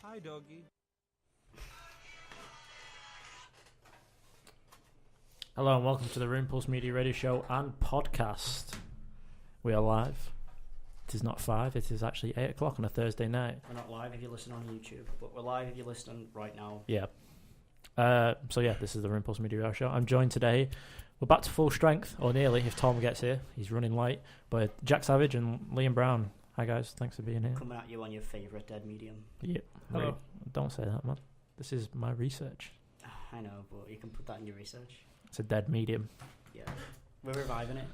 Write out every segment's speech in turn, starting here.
Hi, doggy. Hello and welcome to the Room Pulse Media Radio Show and podcast. We are live. It is not 5, it is actually 8 o'clock on a Thursday night. We're not live if you listen on YouTube, but we're live if you're listening right now. Yeah. This is the Room Pulse Media Radio Show. I'm joined today. We're back to full strength, or nearly, if Tom gets here. He's running late. But Jack Savage and Liam Brown. Hi guys, thanks for being here. Coming at you on your favourite dead medium. Yeah. Hello. Wait, don't say that, man. This is my research. I know, but you can put that in your research. It's a dead medium. Yeah. We're reviving it.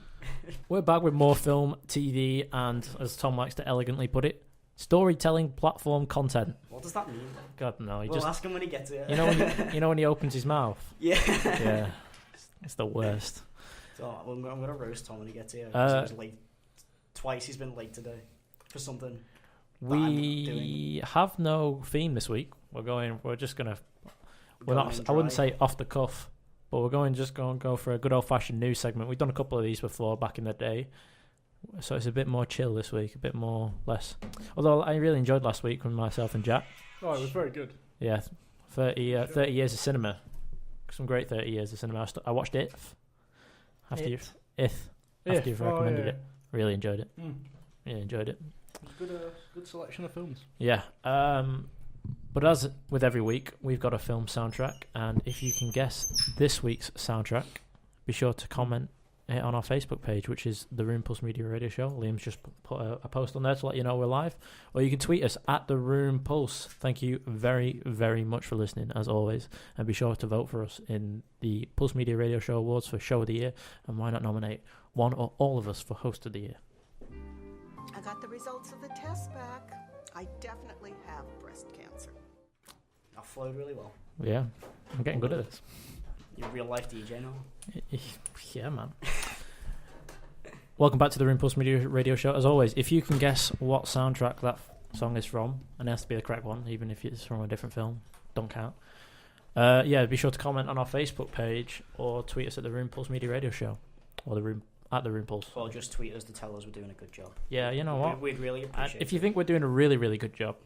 We're back with more film, TV, and, as Tom likes to elegantly put it, storytelling platform content. What does that mean? God, no. We'll ask him when he gets here. You know when he opens his mouth? Yeah. Yeah. It's the worst. So I'm going to roast Tom when he gets here. Because he was late. Twice he's been late today for something. We have no theme this week. We're just going to... I wouldn't say off the cuff, but we're going to go for a good old-fashioned news segment. We've done a couple of these before back in the day. So it's a bit more chill this week, a bit more less. Although I really enjoyed last week with myself and Jack. Oh, it was very good. Yeah, 30 years of cinema. Some great 30 years of cinema. I watched it after you've recommended it. Really enjoyed it. Really enjoyed it. It was a good selection of films. Yeah. But as with every week, we've got a film soundtrack, and if you can guess this week's soundtrack, be sure to comment it on our Facebook page, which is the Room Pulse Media Radio Show. Liam's just put a post on there to let you know we're live, or you can tweet us at the Room Pulse. Thank you very, very much for listening, as always, and be sure to vote for us in the Pulse Media Radio Show Awards for Show of the Year, and why not nominate one or all of us for Host of the Year? I got the results of the test back. I definitely have breast cancer. That flowed really well. Yeah, I'm getting good at this. You're a real life DJ now. Yeah, man. Welcome back to the Room Pulse Media Radio Show. As always, if you can guess what soundtrack that song is from, and it has to be the correct one, even if it's from a different film, don't count. Be sure to comment on our Facebook page or tweet us at the Room Pulse Media Radio Show, or at the Room Pulse. Or just tweet us to tell us we're doing a good job. Yeah, you know what? We'd really appreciate if you think we're doing a really, really good job,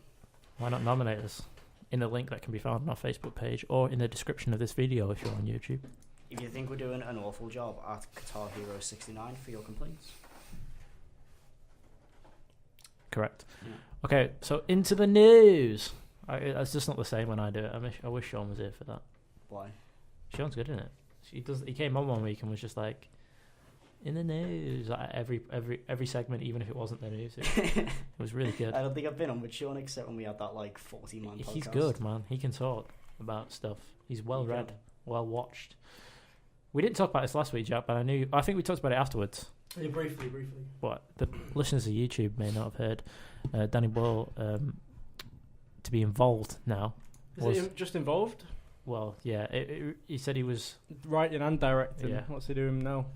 why not nominate us in the link that can be found on our Facebook page or in the description of this video if you're on YouTube. If you think we're doing an awful job, at Qatar Hero 69 for your complaints. Correct. Yeah. Okay, so into the news. It's just not the same when I do it. I wish Sean was here for that. Why? Sean's good, isn't it? He came on one week and was just like, in the news, like every segment, even if it wasn't the news. It was really good. I don't think I've been on with Sean except when we had that 40-man podcast. He's good, man. He can talk about stuff. He's well read, well watched. We didn't talk about this last week, Jack, but I think we talked about it afterwards. Yeah, briefly. What the listeners of YouTube may not have heard, Danny Boyle to be involved now. Is he just involved? Well, yeah. He said he was writing and directing. Yeah. What's he doing now?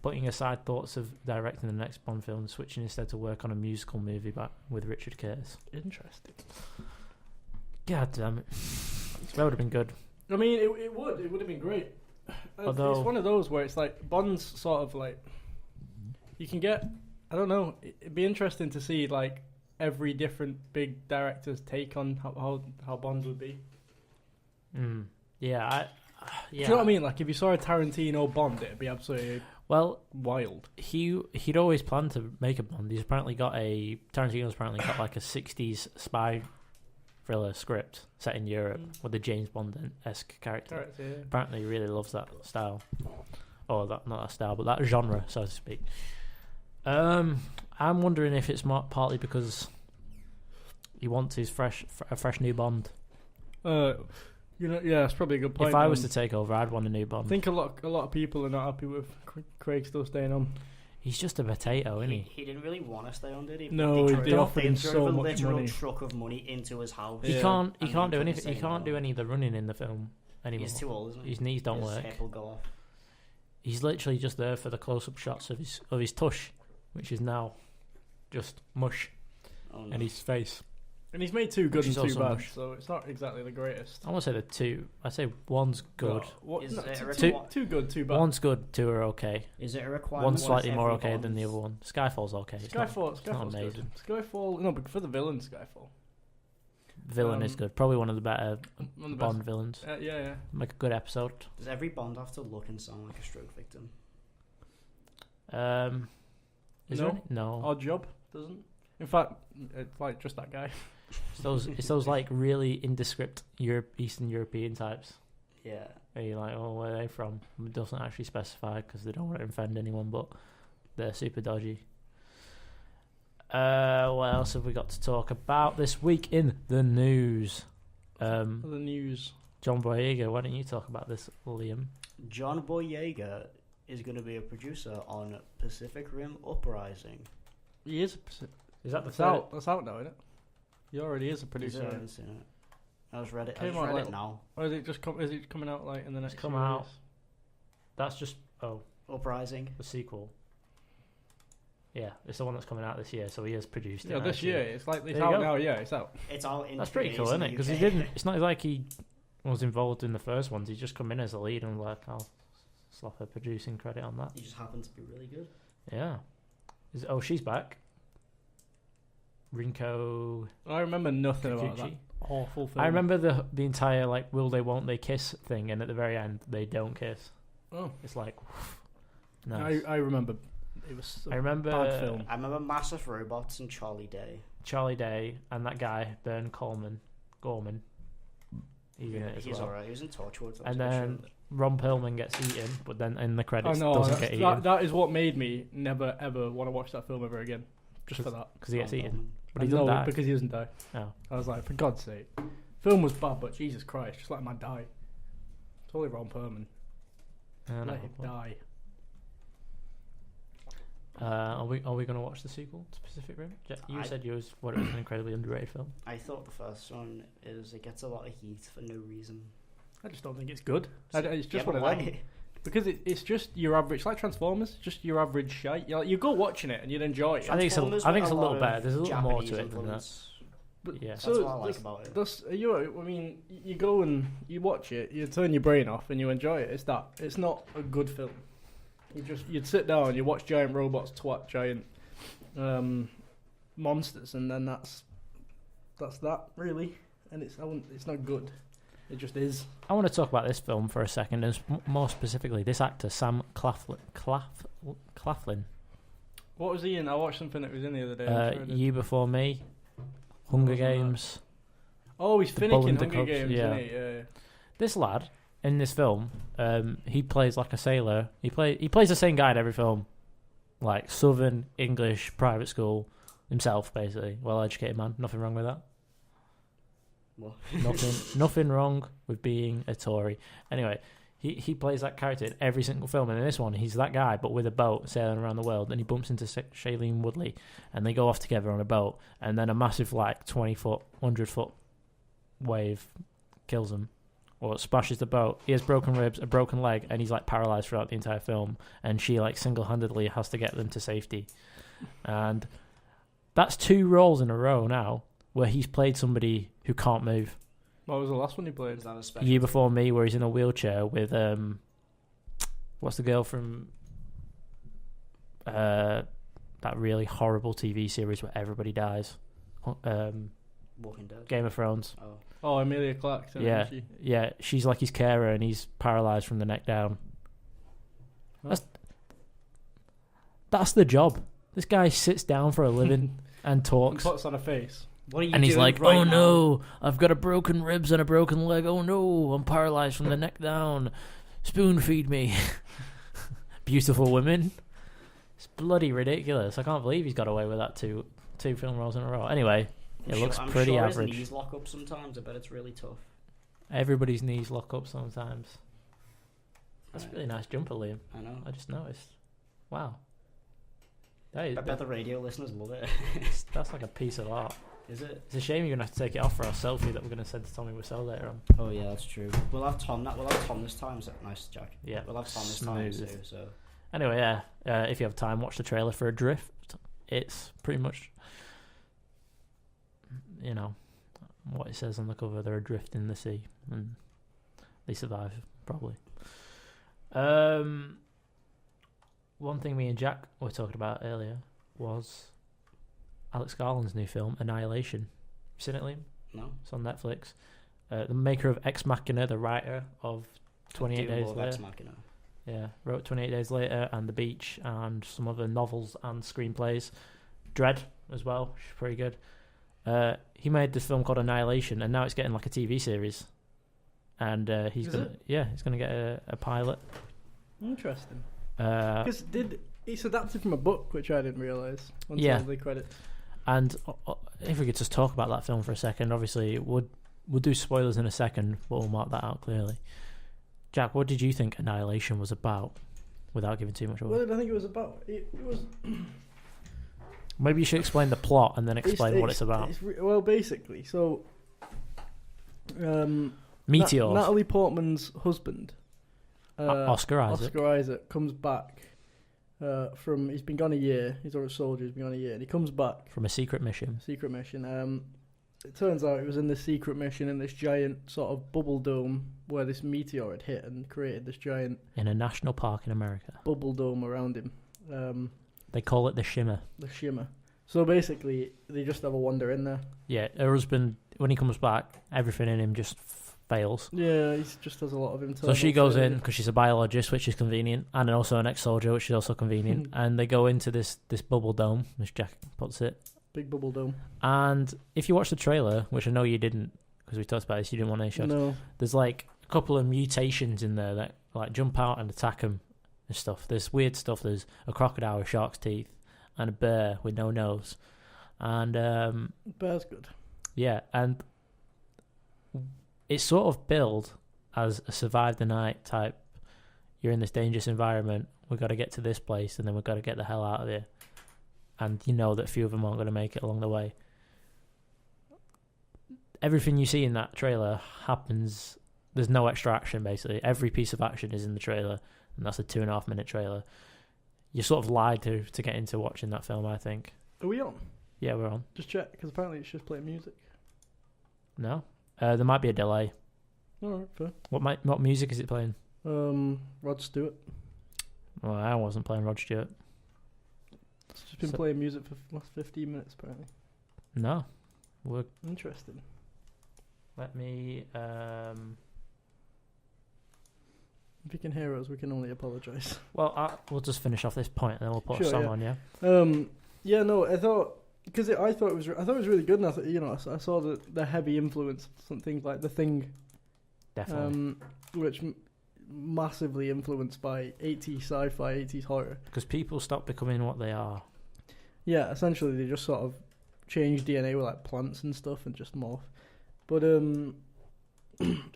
Putting aside thoughts of directing the next Bond film, switching instead to work on a musical movie with Richard Curtis. Interesting. God damn it. That would have been good. I mean, it would have been great. Although, it's one of those where it's like Bond's sort of like you can get. I don't know. It'd be interesting to see every different big director's take on how Bond would be. Yeah. Do you know what I mean? Like if you saw a Tarantino Bond, it'd be absolutely wild. He'd always planned to make a Bond. Tarantino's apparently got a 60s spy thriller script set in Europe with a James Bond-esque character. Yeah. Apparently he really loves that style. Or not that style, but that genre, so to speak. I'm wondering if it's partly because he wants his fresh new Bond. Yeah, it's probably a good point. If I was to take over, I'd want a new Bond. I think a lot of people are not happy with Craig still staying on. He's just a potato, isn't he? He didn't really want to stay on, did he? No, they offered him so much money. A truck of money into his house. He can't do anything. He can't do any of the running in the film anymore. He's too old, isn't he? His knees don't work. His head will go off. He's literally just there for the close-up shots of his tush, which is now just mush, and his face. And he's made two good and two bad, mush. so it's not exactly the greatest. I won't say the two. I say one's good. Two good, two bad. One's good, two are okay. Is it a requirement? One's slightly more okay than the other one. Skyfall's okay. It's not amazing. Good. Skyfall, no, but for the villain, Skyfall. villain is good. Probably one of the better One of the Bond best. villains. Yeah. Make a good episode. Does every Bond have to look and sound like a stroke victim? Is No. there any? No. Odd Job doesn't. In fact, it's like just that guy. It's those like really indescript Eastern European types. Yeah. Where you're like, oh, where are they from? It doesn't actually specify because they don't want to offend anyone, but they're super dodgy. What else have we got to talk about this week in the news? The news. John Boyega, why don't you talk about this, Liam? John Boyega is going to be a producer on Pacific Rim Uprising. He is. Is that the That's out. That's out now, isn't it? He already is a I producer. haven't seen it. I just read it. Came I just out read like- it now. Or is it just is it coming out like in the next? come few out. years? That's just Uprising. the sequel. Yeah, it's the one that's coming out this year, so he has produced it. Yeah, this actually. year it's like it's There you out go. now. Yeah, it's out. It's out in That's 2 pretty days cool, in isn't it? the Because he UK. didn't. It's not like he was involved in the first ones. He just come in as a lead and like, I'll slap a producing credit on that. He just happened to be really good. Yeah. She's back. Rinko I remember nothing about that Kikuchi. awful film. I remember the entire like will they won't they kiss thing, and at the very end they don't kiss. Oh, It's like, nice. I remember. It was. I remember bad film. I remember Massive Robots and Charlie Day. Charlie Day and that guy Bern Gorman. He's in it as He's well. alright. He was in Torchwood. And then Ron Perlman gets eaten, but then in the Oh credits no, doesn't get eaten that is what made me never ever want to watch that film ever again. Just for that. because he gets eaten. But I he doesn't know, die. because he doesn't die. Oh. I was like, for God's sake, film was bad, but Jesus Christ, just let man die. It's only Ron Perlman. I don't Let him know. die. Are we going to watch the sequel to Pacific Rim? You said it was an incredibly underrated film. I thought the first one it gets a lot of heat for no reason. I just don't think it's good. It's just Yeah, one but of them. why? Because it's just your average, like Transformers, just your average shite. You go watching it and you'd enjoy it. I think it's a Transformers little with lot better. of There's a little more to Japanese it than that. influence. But Yeah. That's so what I like about it. I mean, you go and you watch it, you turn your brain off and you enjoy it. It's not a good film. You'd sit down, you watch giant robots twat giant monsters, and then that's that really. And it's not good. It just is. I want to talk about this film for a second, and more specifically, this actor Sam Claflin. What was he in? I watched something that was in the other day. I'm sure I did. You Before Me, Hunger Wasn't that? Games. Oh, he's The Finnick Bull in and the Hunger Cubs, Games, yeah. isn't he? Yeah. This lad in this film, he plays like a sailor. He plays the same guy in every film, like Southern English private school himself, basically. Well-educated man. Nothing wrong with that. What? Nothing wrong with being a Tory. Anyway, he plays that character in every single film, and in this one, he's that guy, but with a boat sailing around the world, and he bumps into Shailene Woodley, and they go off together on a boat, and then a massive, like, 20-foot, 100-foot wave kills him, or splashes the boat. He has broken ribs, a broken leg, and he's, like, paralyzed throughout the entire film, and she, like, single-handedly has to get them to safety. And that's 2 roles in a row now, where he's played somebody who can't move. What was the last one he played? Is that a special Year Before Me, where he's in a wheelchair with what's the girl from that really horrible TV series where everybody dies? Walking Dead? Game of Thrones. Oh. Oh, Emilia Clarke. Yeah, yeah. She's like his carer, and he's paralyzed from the neck down. Huh? That's the job. This guy sits down for a living and talks. Puts on a face. What are you And he's doing like, right oh now? no, I've got a broken ribs and a broken leg. Oh no, I'm paralyzed from the neck down. Spoon feed me. Beautiful women. It's bloody ridiculous. I can't believe he's got away with that two film roles in a row. Anyway, it looks I'm pretty sure average. His knees lock up sometimes. I bet it's really tough. Everybody's knees lock up sometimes. That's a Right. really nice jumper, Liam. I know. I just noticed. Wow. That is, I bet the radio listeners love it. that's like a piece of art. Is it? It's a shame you're going to have to take it off for our selfie that we're going to send to Tommy Wiseau later on. Oh yeah, that's true. We'll have Tom. We'll have Tom this time. So, nice, Jack. Yeah, We'll have Tom this time smooth. too. So Anyway, yeah, if you have time, watch the trailer for Adrift. It's pretty much, you know, what it says on the cover. They're adrift in the sea, and they survive, probably. One thing me and Jack were talking about earlier was Alex Garland's new film, Annihilation. You seen it, Liam? No. It's on Netflix. The maker of Ex Machina, the writer of 28 Days Later. Ex Machina. Yeah, wrote 28 Days Later and The Beach and some other novels and screenplays. Dread as well, which is pretty good. He made this film called Annihilation, and now it's getting like a TV series. And he's gonna get a pilot. Interesting. Because it's adapted from a book, which I didn't realise until the credits. And if we could just talk about that film for a second, obviously we'll do spoilers in a second, but we'll mark that out clearly. Jack, what did you think Annihilation was about, without giving too much away? What did I think it was about? It was. Maybe you should explain the plot and then explain what it's about. Well, basically, so. Meteors. Natalie Portman's husband, Oscar Isaac, comes back from. He's been gone a year. He's a soldier. He's been gone a year, and he comes back from a secret mission. It turns out it was in this secret mission in this giant sort of bubble dome where this meteor had hit and created this giant in a national park in America. Bubble dome around him. They call it the Shimmer. The Shimmer. So basically, they just have a wander in there. Yeah, her husband, when he comes back, everything in him just fails. Yeah, he just has a lot of internal. So she goes in because she's a biologist, which is convenient, and also an ex-soldier, which is also convenient. And they go into this bubble dome, as Jack puts it. Big bubble dome. And if you watch the trailer, which I know you didn't, because we talked about this, you didn't want any shots. No. There's like a couple of mutations in there that like jump out and attack them and stuff. There's weird stuff. There's a crocodile with shark's teeth and a bear with no nose. And bear's good. Yeah, and it's sort of billed as a survive the night type. You're in this dangerous environment. We've got to get to this place, and then we've got to get the hell out of here. And you know that a few of them aren't going to make it along the way. Everything you see in that trailer happens. There's no extra action, basically. Every piece of action is in the trailer, and that's a 2.5 minute trailer. You're sort of lied to get into watching that film, I think. Are we on? Yeah, we're on. Just check, because apparently it's just playing music. No? There might be a delay. Alright, fair. What music is it playing? Rod Stewart. Well, I wasn't playing Rod Stewart. It's just been playing music for the last 15 minutes, apparently. No. Interesting. Let me... If you can hear us, we can only apologise. Well, we'll just finish off this point, and then we'll put a song on, yeah? Yeah, no, I thought... Because I thought it was really good, and I thought, I saw the heavy influence, some things like The Thing. Definitely. Which... massively influenced by 80s sci-fi, 80s horror. Because people stop becoming what they are. Yeah, essentially they just sort of change DNA with like plants and stuff and just morph. But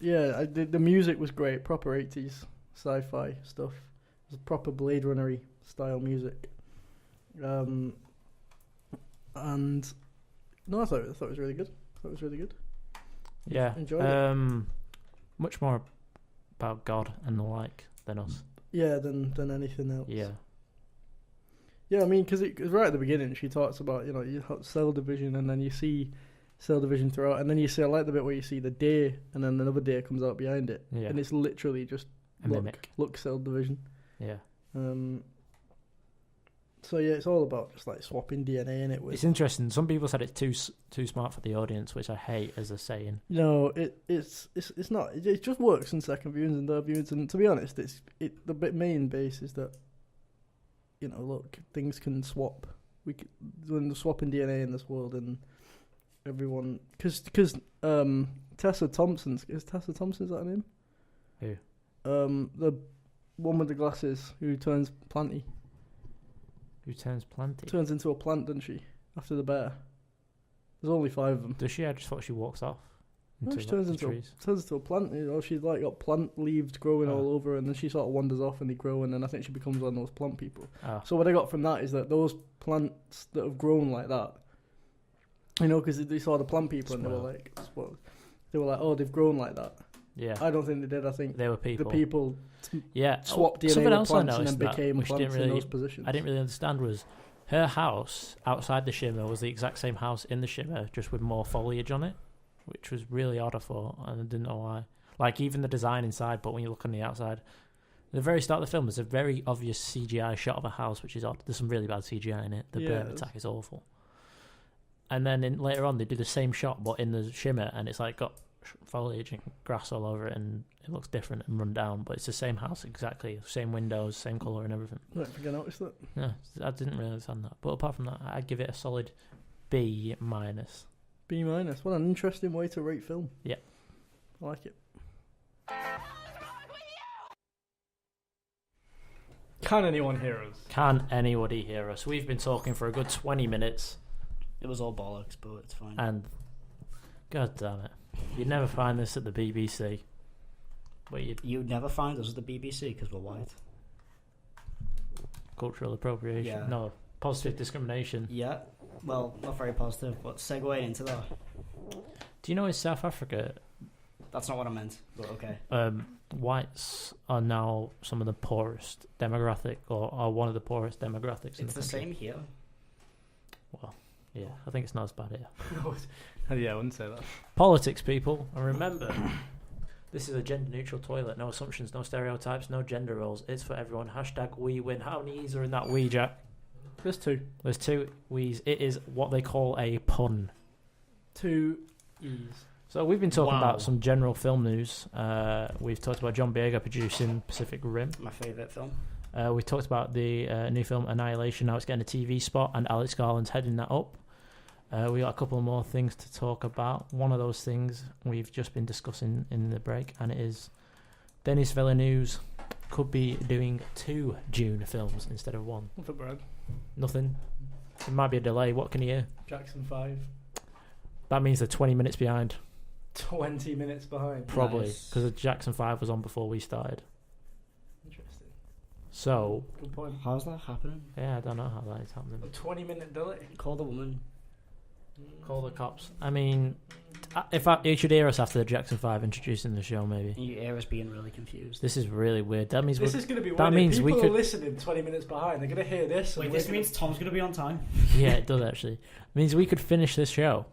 yeah, the music was great, proper 80s sci-fi stuff. It was proper Blade Runner-y style music. And no, I thought it was really good. Yeah, enjoyed it. Much more about God and the like than us. Yeah, than anything else. Yeah. Yeah, I mean, because right at the beginning she talks about, you have cell division, and then you see cell division throughout, and then you see, I like the bit where you see the day, and then another day comes out behind it, and it's literally just look cell division. Yeah. So yeah, it's all about just like swapping DNA in it. It's interesting. Some people said it's too smart for the audience, which I hate as a saying. No, it's not. It just works in second viewings and third viewings. And to be honest, the main base is that, look, things can swap. When they're swapping DNA in this world, and everyone, because Tessa Thompson, is that her name? Who? The one with the glasses who turns planty. Who turns planty? Turns into a plant, doesn't she? After the bear. There's only 5 of them. Does she? I just thought she walks off. No, she turns into a plant. She's like got plant leaves growing all over, and then she sort of wanders off, and they grow, and then I think she becomes one of those plant people. So what I got from that is that those plants that have grown like that, because they saw the plant people, and they were like, oh, they've grown like that. Yeah. I don't think they did. I think they were people. The people swapped DNA with plants and then became plants in those positions. I didn't really understand was her house outside the Shimmer was the exact same house in the Shimmer, just with more foliage on it, which was really odd, I thought, and I didn't know why. Like, even the design inside, but when you look on the outside, at the very start of the film, there's a very obvious CGI shot of a house, which is odd. There's some really bad CGI in it. The bear attack is awful. and then later on they do the same shot but in the shimmer, and it's like got foliage and grass all over it, and it looks different and run down, but it's the same house exactly, same windows, same colour and everything. I don't think I noticed that. Yeah, I didn't really understand that. But apart from that, I'd give it a solid B-. B-. What an interesting way to rate film. Yeah. I like it. Can anyone hear us? Can anybody hear us? We've been talking for a good 20 minutes. It was all bollocks, but it's fine. And, god damn it, you'd never find this at the BBC. But you'd never find us at the BBC because we're white. Cultural appropriation. Yeah. No, positive discrimination. Yeah. Well, not very positive, but segueing into that. Do you know in South Africa... That's not what I meant, but okay. Whites are now some of the poorest demographic, or are one of the poorest demographics in the country. It's the same here. Well, yeah, I think it's not as bad here. Yeah, I wouldn't say that. Politics, people. And remember, this is a gender-neutral toilet. No assumptions, no stereotypes, no gender roles. It's for everyone. Hashtag we win. How many E's are in that we, Jack? There's 2. There's 2 we's. It is what they call a pun. 2 E's. So we've been talking about some general film news. We've talked about John Boyega producing Pacific Rim. My favourite film. We talked about the new film Annihilation. Now it's getting a TV spot, and Alex Garland's heading that up. We got a couple more things to talk about. One of those things we've just been discussing in the break, and it is Denis Villeneuve could be doing 2 Dune films instead of 1. What's up, Brad? Nothing. It might be a delay. What can you hear? Jackson 5. That means they're 20 minutes behind. 20 minutes behind. Probably, because Jackson 5 was on before we started. Interesting. So, good point. How's that happening? Yeah, I don't know how that is happening. A 20-minute delay. Call the woman. Call the cops. I mean, you should hear us after the Jackson 5 introducing the show, maybe. You hear us being really confused. This is really weird. That means this is going to be weird. That means people we could are listening 20 minutes behind. They're going to hear this. Wait, this means Tom's going to be on time? Yeah, it does actually. It means we could finish this show,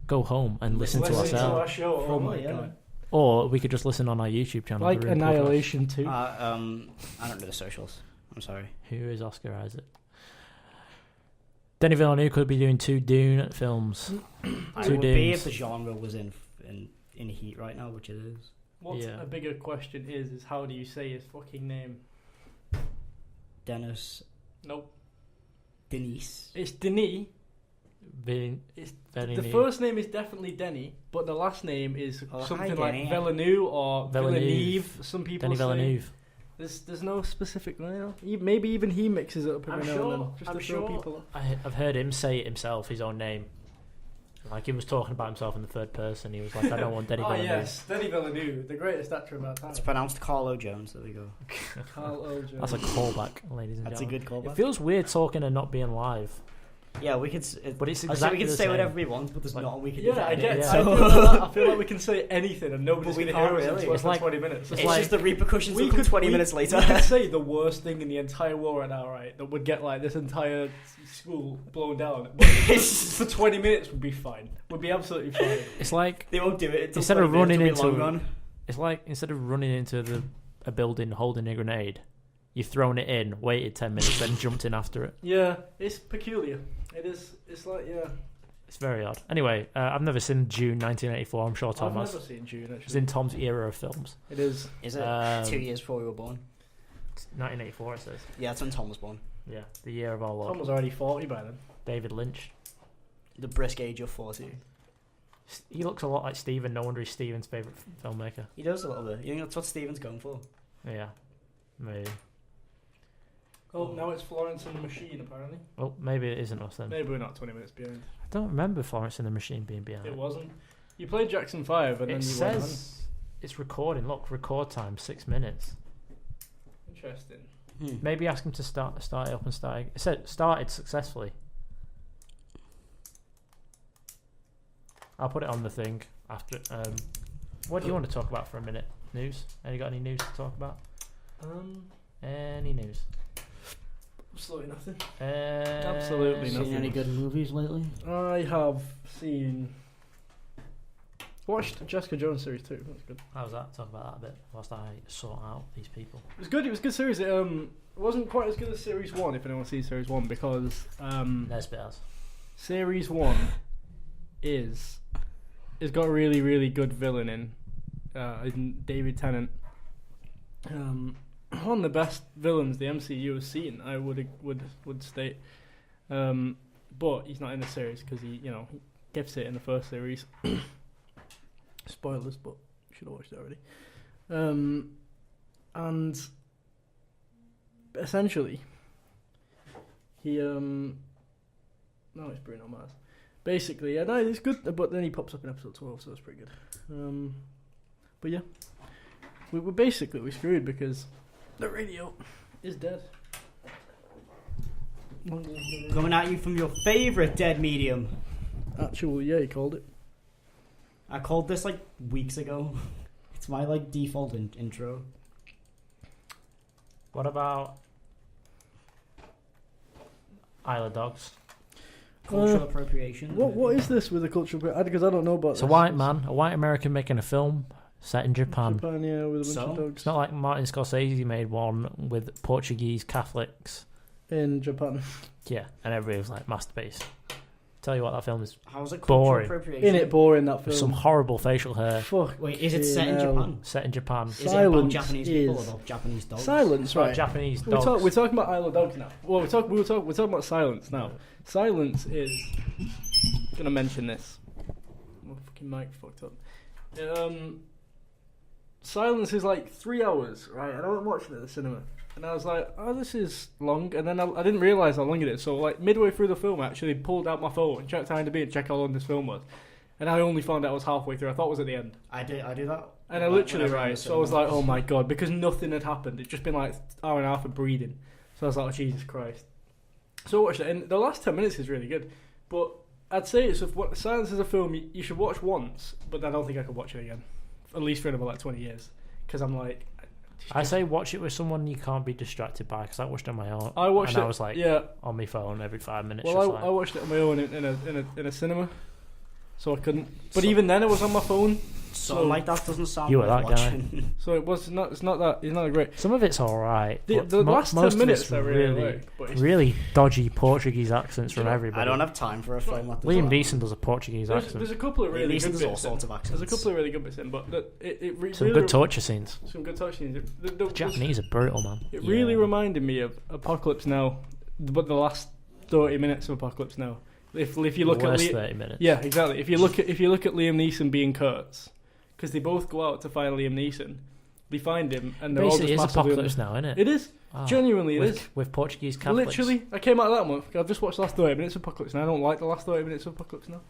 go home and listen to ourselves. To our show. Oh my god. Or we could just listen on our YouTube channel. Like Annihilation 2. I don't do the socials. I'm sorry. Who is Oscar Isaac? Denis Villeneuve could be doing 2 Dune films. It would be if the genre was in heat right now, which it is. What's a bigger question is how do you say his fucking name? Dennis. Nope. Denise. It's Denis. The first name is definitely Denny, but the last name is something like Villeneuve or Villeneuve. Some people Denis say. Villeneuve. There's no specific name. Maybe even he mixes it up every now and then, just to throw people off. I've heard him say it himself, his own name. Like he was talking about himself in the third person. He was like, I don't want Denis Villeneuve. Yes, Denis Villeneuve, the greatest actor of our time. It's pronounced Carl O. Jones. There we go. Carl O. Jones. That's a callback, ladies and gentlemen. That's a good callback. It feels weird talking and not being live. Yeah, we could. But it's exactly we can the say same. whatever we want, but there's not. We can. Yeah, I get. Yeah. I feel like we can say anything and nobody's going to hear us really. in less than 20 minutes. It's just the repercussions will come 20 minutes later. We could say the worst thing in the entire war right now, right? That would get like this entire school blown down. But for 20 minutes would be fine. Would be absolutely fine. It's like they won't do it instead of running into. It's like instead of running into a building holding a grenade, you've thrown it in, waited 10 minutes, then jumped in after it. Yeah, it's peculiar. It is. It's like, yeah. It's very odd. Anyway, I've never seen June 1984. I'm sure Tom has. I've never seen June, actually. It's in Tom's era of films. It is. Is it 2 years before we were born? 1984, it says. Yeah, that's when Tom was born. Yeah, the year of our Lord. Tom was already 40 by then. David Lynch. The brisk age of 40. He looks a lot like Steven. No wonder he's Steven's favourite filmmaker. He does a little bit. You think that's what Steven's going for? Yeah, maybe. Oh, now it's Florence and the Machine, apparently. Well, maybe it isn't us then. Maybe we're not 20 minutes behind. I don't remember Florence and the Machine being behind. It wasn't. You played Jackson 5 and then you went on. It says it's recording. Look, record time 6 minutes. Interesting. Maybe ask him to start it up and start. It said started successfully. I'll put it on the thing after. What do you want to talk about for a minute? News? Any got any news to talk about? Any news? Absolutely nothing. Absolutely nothing. Seen any good movies lately? I have seen. Watched Jessica Jones series 2. That's good. How was that? Talk about that a bit whilst I sort out these people. It was good. It was a good series. It wasn't quite as good as series 1. If anyone sees series 1, because Nesbitt has. series 1 is it's got a really, really good villain in David Tennant. One of the best villains the MCU has seen, I would state. But he's not in the series because he gets it in the first series. Spoilers, but you should have watched it already. And essentially, he no, it's Bruno Mars. Basically, no, it's good, but then he pops up in episode 12, so it's pretty good. But yeah, we're screwed because the radio is dead. Coming at you from your favourite dead medium. Actual, yeah, he called it. I called this like weeks ago. It's my like default intro. What about Isle of Dogs? Cultural appropriation. What is this with the cultural? Because I don't know about. It's a white man, a white American making a film set in Japan. Japan, yeah, with a bunch of dogs. It's not like Martin Scorsese made one with Portuguese Catholics in Japan. Yeah, and everybody was like masturbate. Tell you what, that film is how's it cultural boring. Appropriation? In it, boring that film. Some horrible facial hair. Fuck. Wait, is it set in Japan? Set in Japan. Is it about Japanese people or about Japanese dogs? Silence, right? Japanese dogs. We're talking about Isle of Dogs now. Well, we're talking about Silence now. Silence is. Gonna mention this. My fucking mic fucked up. Silence is like 3 hours, right? And I went watching it at the cinema. And I was like, oh, this is long. And then I didn't realise how long it is. So, like, midway through the film, I actually pulled out my phone and checked IMDb and checked how long this film was. And I only found out I was halfway through. I thought it was at the end. I do that. And I literally, right, so I was like, oh my god, because nothing had happened. It'd just been like hour and a half of breathing. So I was like, oh, Jesus Christ. So I watched it. And the last 10 minutes is really good. But I'd say it's Silence is a film you should watch once, but I don't think I could watch it again. At least for another, like, 20 years. Because I'm like... I say watch it with someone you can't be distracted by, because I watched it on my own. I was like on my phone every 5 minutes. Well, I watched it on my own in a cinema, so I couldn't. But even then, it was on my phone. So like that doesn't sound. You were that watching. guy. So it was not. It's not that. It's not great. Some of it's all right. The last 10 minutes are really dodgy Portuguese accents from everybody. I don't have time for a film like this. Liam Neeson does a Portuguese accent. There's a couple of really good bits. All sorts of accents. There's a couple of really good bits in, but some good torture scenes. Some good torture scenes. The Japanese are brutal, man. It really reminded me of Apocalypse Now, but the last 30 minutes of Apocalypse Now. If you look at 30 minutes. Yeah, exactly. If you look at Liam Neeson being Kurtz, because they both go out to find Liam Neeson, they find him and they're basically all just massively Apocalypse Now, isn't it? It is. Genuinely, it is. With Portuguese Catholics. Literally, I came out of that one. I've just watched the last 30 minutes of Apocalypse Now. I don't like the last 30 minutes of Apocalypse Now.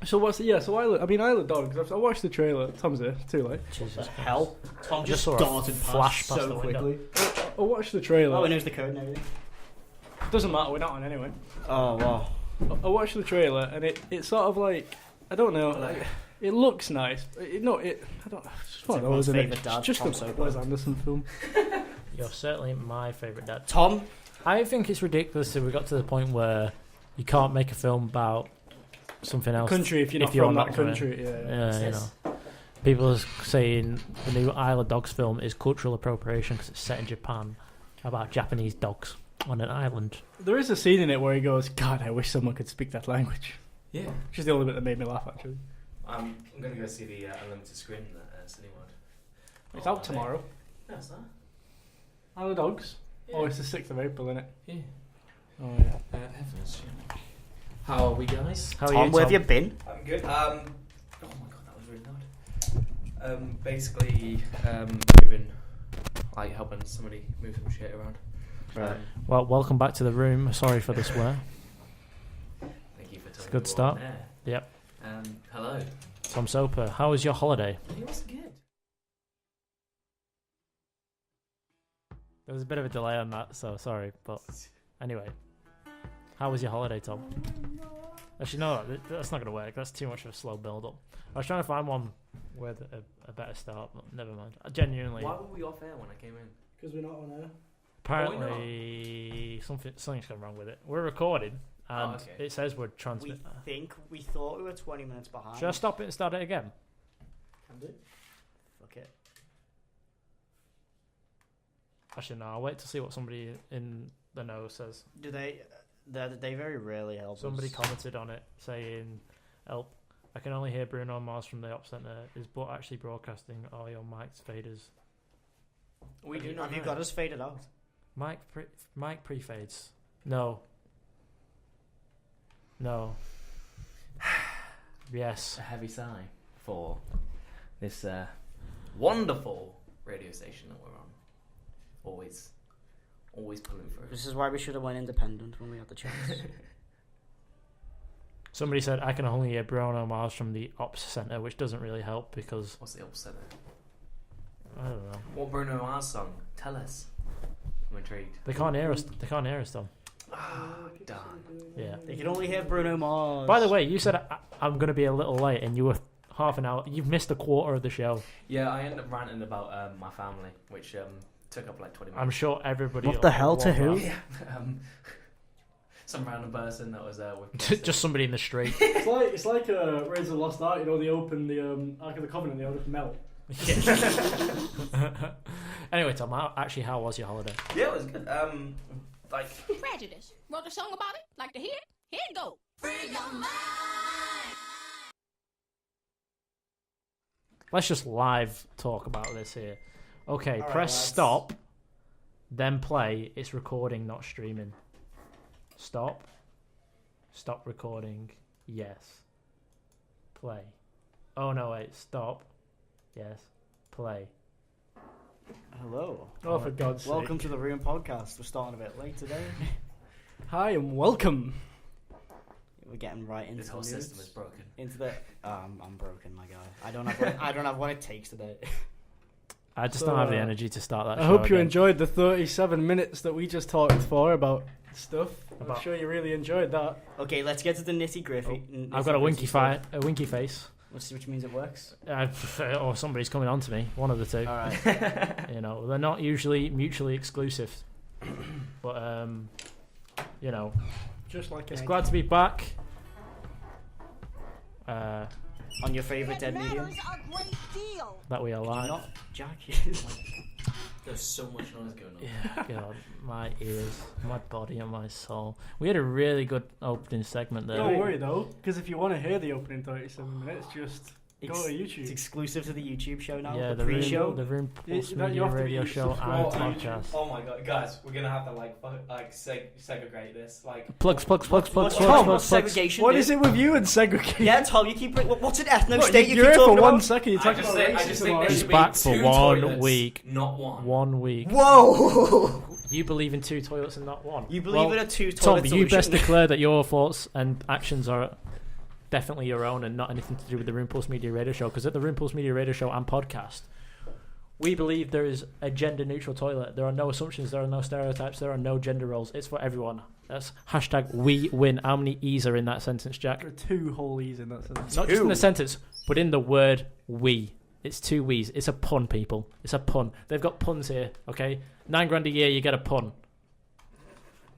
So what's so Isle of Dogs. I watched the trailer. Tom's here. Too late. Jesus hell! Tom just saw darted flash past so quickly. I watched the trailer. Oh, he knows the code and everything. Doesn't matter. We're not on anyway. Oh wow! I watched the trailer and it's sort of like I don't know. Like, it looks nice. I don't. It's one of those, isn't it? It's just a Wes Anderson film. You're certainly my favourite dad. Tom, I think it's ridiculous that we got to the point where you can't make a film about something else. Country if you're not from that country. Yeah, you know. People are saying the new Isle of Dogs film is cultural appropriation because it's set in Japan about Japanese dogs on an island. There is a scene in it where he goes, "God, I wish someone could speak that language." Yeah, which is the only bit that made me laugh actually. I'm going to go see the unlimited screen at Cineworld. It's out tomorrow. No, it's not. Isle of Dogs? Yeah. Oh, it's the 6th of April, isn't it? Yeah. Oh, yeah. Heavens. How are we, guys? How are Tom, you, where have you been? I'm good. Oh my god, that was really loud. Basically, moving, like helping somebody move some shit around. Right. Well, welcome back to the room. Sorry for the swear. Thank you for telling me. Good start. Yep. Hello. Tom Soper, how was your holiday? It was good. There was a bit of a delay on that, so sorry. But anyway, how was your holiday, Tom? Actually, no, that's not going to work. That's too much of a slow build-up. I was trying to find one with a better start, but never mind. Genuinely. Why were we off air when I came in? Because we're not on air. Apparently, something's gone wrong with it. We're recording, and it says we're transmitting. We thought we were 20 minutes behind. Should I stop it and start it again? Can do. Fuck it. Actually, no. I'll wait to see what somebody in the know says. Do they? They very rarely help. Somebody us. commented on it saying, "Help! I can only hear Bruno Mars from the op center. Is Butt actually broadcasting? Or your mic's faders? We do not Have you know. got us faded out? Mic pre-fades. No. Yes. A heavy sigh for this wonderful radio station that we're on. Always pulling through. This is why we should have went independent when we had the chance. Somebody said I can only hear Bruno Mars from the ops center, which doesn't really help because What's the opposite? I don't know. What Bruno Mars song? Tell us. I'm intrigued. They can't hear us. They can't hear us, Tom. Ah, darn. Yeah. They can only hear Bruno Mars. By the way, you said I'm going to be a little late, and you were half an hour. You've missed a quarter of the show. Yeah, I ended up ranting about my family, which took up like 20 minutes. I'm sure everybody. What the hell to who? Yeah. Some random person that was with Just somebody in the street. It's like Raiders of the Lost Ark. You know, they open the Ark of the Covenant, they all just melt. Anyway, Tom, how was your holiday? Yeah, it was good. Like Prejudice. Wrote a song about it. Like to hear it? Here it go. Free your mind. Let's just live talk about this here. Okay, All right, press lads. stop, then play. It's recording, not streaming. Stop. Stop recording. Yes. Play. Oh no, wait. Stop. Yes. Play. Hello. Oh, for God's sake. Welcome to the Room Podcast. We're starting a bit late today. Hi and welcome. We're getting right into this whole the system news. is broken. Into the I'm broken, my guy. I don't have what it takes today. I just So, don't have the energy to start that I show hope you again. enjoyed the 37 minutes that we just talked for about stuff. I'm About- sure you really enjoyed that. Okay, let's get to the nitty gritty. I've got a winky face. Which means it works. Or somebody's coming on to me. One of the two. All right. You know, they're not usually mutually exclusive. But, you know, Just like it's an glad to be back. On your favourite dead medium. a great deal. That we are live. Not Jack. There's so much noise going on. Yeah, God, my ears, my body, and my soul. We had a really good opening segment there. Don't worry though, because if you want to hear the opening 37 minutes, just go to It's YouTube. exclusive to the YouTube show now. Yeah, the pre-show. the Room Pulse You Media have to be Radio Show and subscribed to YouTube. podcast. Oh my god, guys, we're gonna have to segregate this. Like, Plugs. What's Plugs. segregation? What dude? is it with you and segregation? Yeah, Tom, you keep. What's an ethno What, state you you're keep here for talking 1 about? second. You I talk just about think racism there already. He's should be back for 2 1 toilets, week. not one. 1 week. Whoa! You believe in 2 toilets and not 1. You believe Well, in a two-toilet Tom, you solution? best declare that your thoughts and actions are definitely your own and not anything to do with the Room Pulse Media Radio Show. Because at the Room Pulse Media Radio Show and podcast, we believe there is a gender-neutral toilet. There are no assumptions. There are no stereotypes. There are no gender roles. It's for everyone. That's hashtag we win. How many E's are in that sentence, Jack? There are 2 whole E's in that sentence. Not just in the sentence, but in the word we. It's 2 we's. It's a pun, people. It's a pun. They've got puns here, okay? $9,000 a year, you get a pun.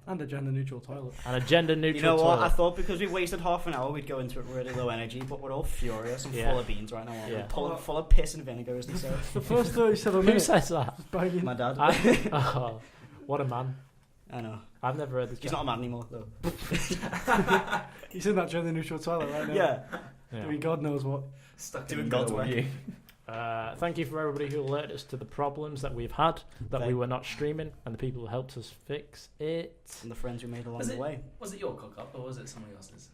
And a gender-neutral toilet. And a gender-neutral You know what? toilet. I thought because we wasted half an hour, we'd go into it really low energy, but we're all furious and Yeah. full of beans right now. Aren't we? Yeah. Full of piss and vinegar, as they say. The first 37 Who minutes. says that? Banging. My dad. Oh, what a man. I know. I've never heard this. He's not a man anymore, though. He's in that gender-neutral toilet right now. Yeah. Doing God knows what. Stuck Doing in God's the middle work. of you. Thank you for everybody who alerted us to the problems that we've had, that we Thank- were not streaming, and the people who helped us fix it. And the friends we made along Was the it- way. Was it your cock up or was it somebody else's?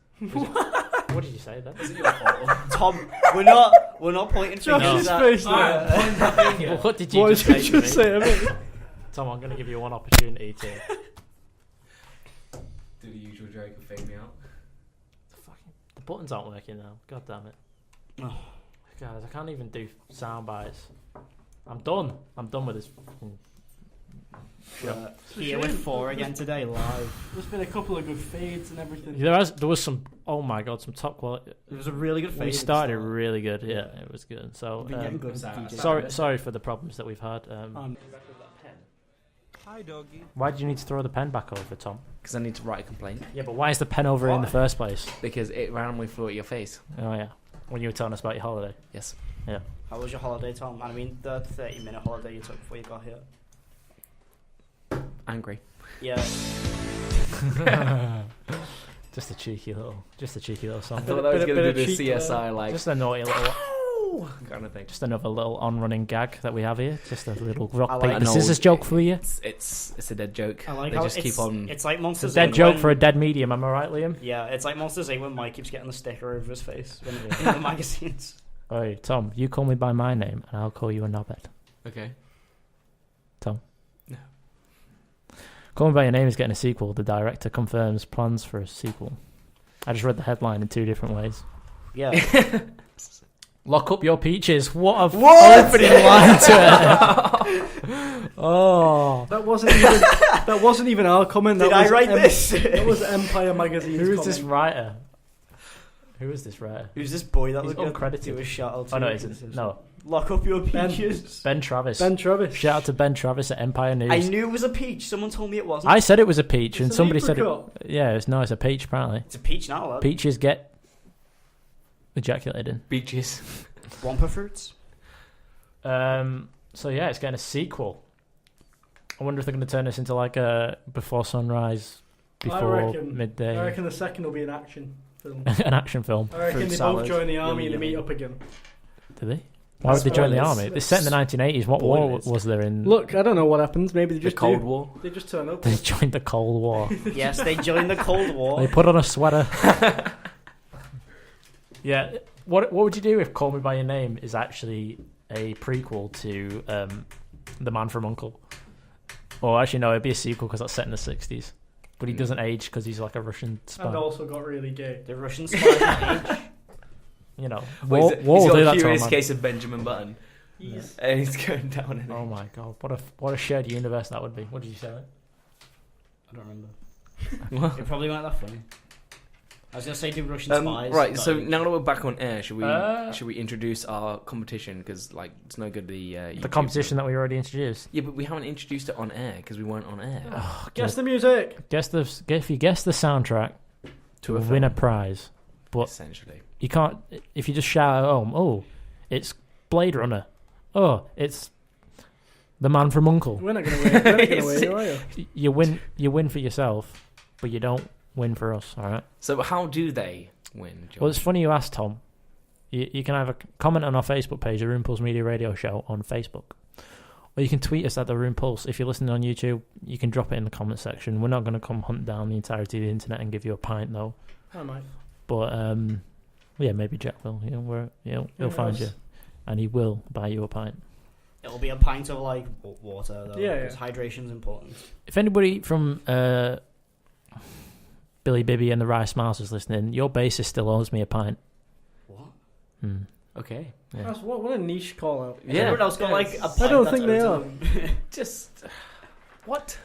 What did you say then? Was it your fault? Tom, we're not pointing Josh's fingers at. face Alright, there. point that finger. What did you What just did say you to me? just say? I mean, Tom, I'm going to give you one opportunity to Do the usual Drake and fade me out. The buttons aren't working now. God damn it. Oh. Guys, I can't even do sound bites. I'm done. I'm done with this. fucking show. Here with 4 again today, live. there's been a couple of good fades and everything. There was some. Oh my god, some top quality. It was a really good fade. We started really good. Yeah, it was good. So We've been getting good was at that- DJ. sorry for the problems that we've had. Hi, doggy. Why do you need to throw the pen back over, Tom? Because I need to write a complaint. Yeah, but why is the pen over in the Why? first place? Because it randomly flew at your face. Oh yeah, when you were telling us about your holiday. Yes. How was your holiday, Tom? I mean, the 30-minute holiday you took before you got here. Angry. Yeah. Just a cheeky little song. I thought I was Bit going to of do the cheek CSI like Just a naughty little, kind of thing. just another little on-running gag that we have here. Just a little rock I like paper an scissors old- joke for you. It's a dead joke. I like they how just keep on. It's like Monsters. Dead Inc. joke when- for a dead medium. Am I right, Liam? Yeah, it's like Monsters Inc. when Mike keeps getting the sticker over his face when in the magazines. Oi, Tom, you call me by my name, and I'll call you a knobhead. Okay. Call Me By Your Name is getting a sequel. The director confirms plans for a sequel. I just read the headline in two different ways. Yeah. Lock up your peaches. What a opening line to it. Oh. That wasn't even our comment. Did That I was write this? That was Empire Magazine's Who is comment. this writer? Who is this writer? Who's this boy that He's was uncredited. do a shout out to? Oh, no, you? it isn't. No. Lock up your Ben. peaches. Ben Travis. Ben Travis. Shout out to Ben Travis at Empire News. I knew it was a peach. Someone told me it wasn't. I said it was a peach, and It's an somebody said it. apricot. Yeah, it's a peach, apparently. It's a peach now, lad. Peaches get ejaculated in. Beaches. Wampa fruits. So yeah, it's getting a sequel. I wonder if they're going to turn this into like a before sunrise, before reckon- midday, I reckon the second will be an action film. an action film. I reckon Fruit they salad. both join the army and they Yummy, meet yummy. up again. Do they? Why would they join the Spoilers. army? They're set in the 1980s. What war Spoilers. was there in? Look, I don't know what happens. Maybe they The just Cold do. War. They just turn up. They joined the Cold War. Yes, they joined the Cold War. They put on a sweater. Yeah. What would you do if Call Me By Your Name is actually a prequel to The Man from U.N.C.L.E.? Or actually, no, it'd be a sequel because that's set in the 60s. But he doesn't age because he's like a Russian spy. And also got really gay. The Russian spy age. You know, Wait, war he's will got do a that to a curious man. case of Benjamin Button. Yes. And he's going down in Oh my god, what a shared universe that would be. What did you say? I don't remember. It probably weren't that funny. I was gonna say do Russian spies. Right, but so I- now that we're back on air, should Uh, we introduce our competition? Because like it's no good The YouTube competition that we already introduced. Yeah, but we haven't introduced it on air because we weren't on air. Oh, Guess the music. if you guess the soundtrack to win a prize, but Essentially, you can't if you just shout at home. Oh, it's Blade Runner. Oh, it's The Man from U.N.C.L.E. We're not going to win. We're not going to win, are you? You win for yourself, but you don't win for us. All right. so how do they win? George? Well, it's funny you asked, Tom. You can either comment on our Facebook page, the Room Pulse Media Radio Show on Facebook, or you can tweet us at the Room Pulse. If you're listening on YouTube, you can drop it in the comment section. We're not going to come hunt down the entirety of the internet and give you a pint, though. I might. But yeah, maybe Jack will. He'll Who find you, knows? and he will buy you a pint. it'll be a pint of like water though. Yeah, because hydration's important. If anybody from Billy Bibby and the Rice Mouse is listening, your bassist still owes me a pint. What? Hmm. okay. Yeah. That's what a niche call out. Has anyone else got like a pint I don't that's think they owed are. to them? Just what?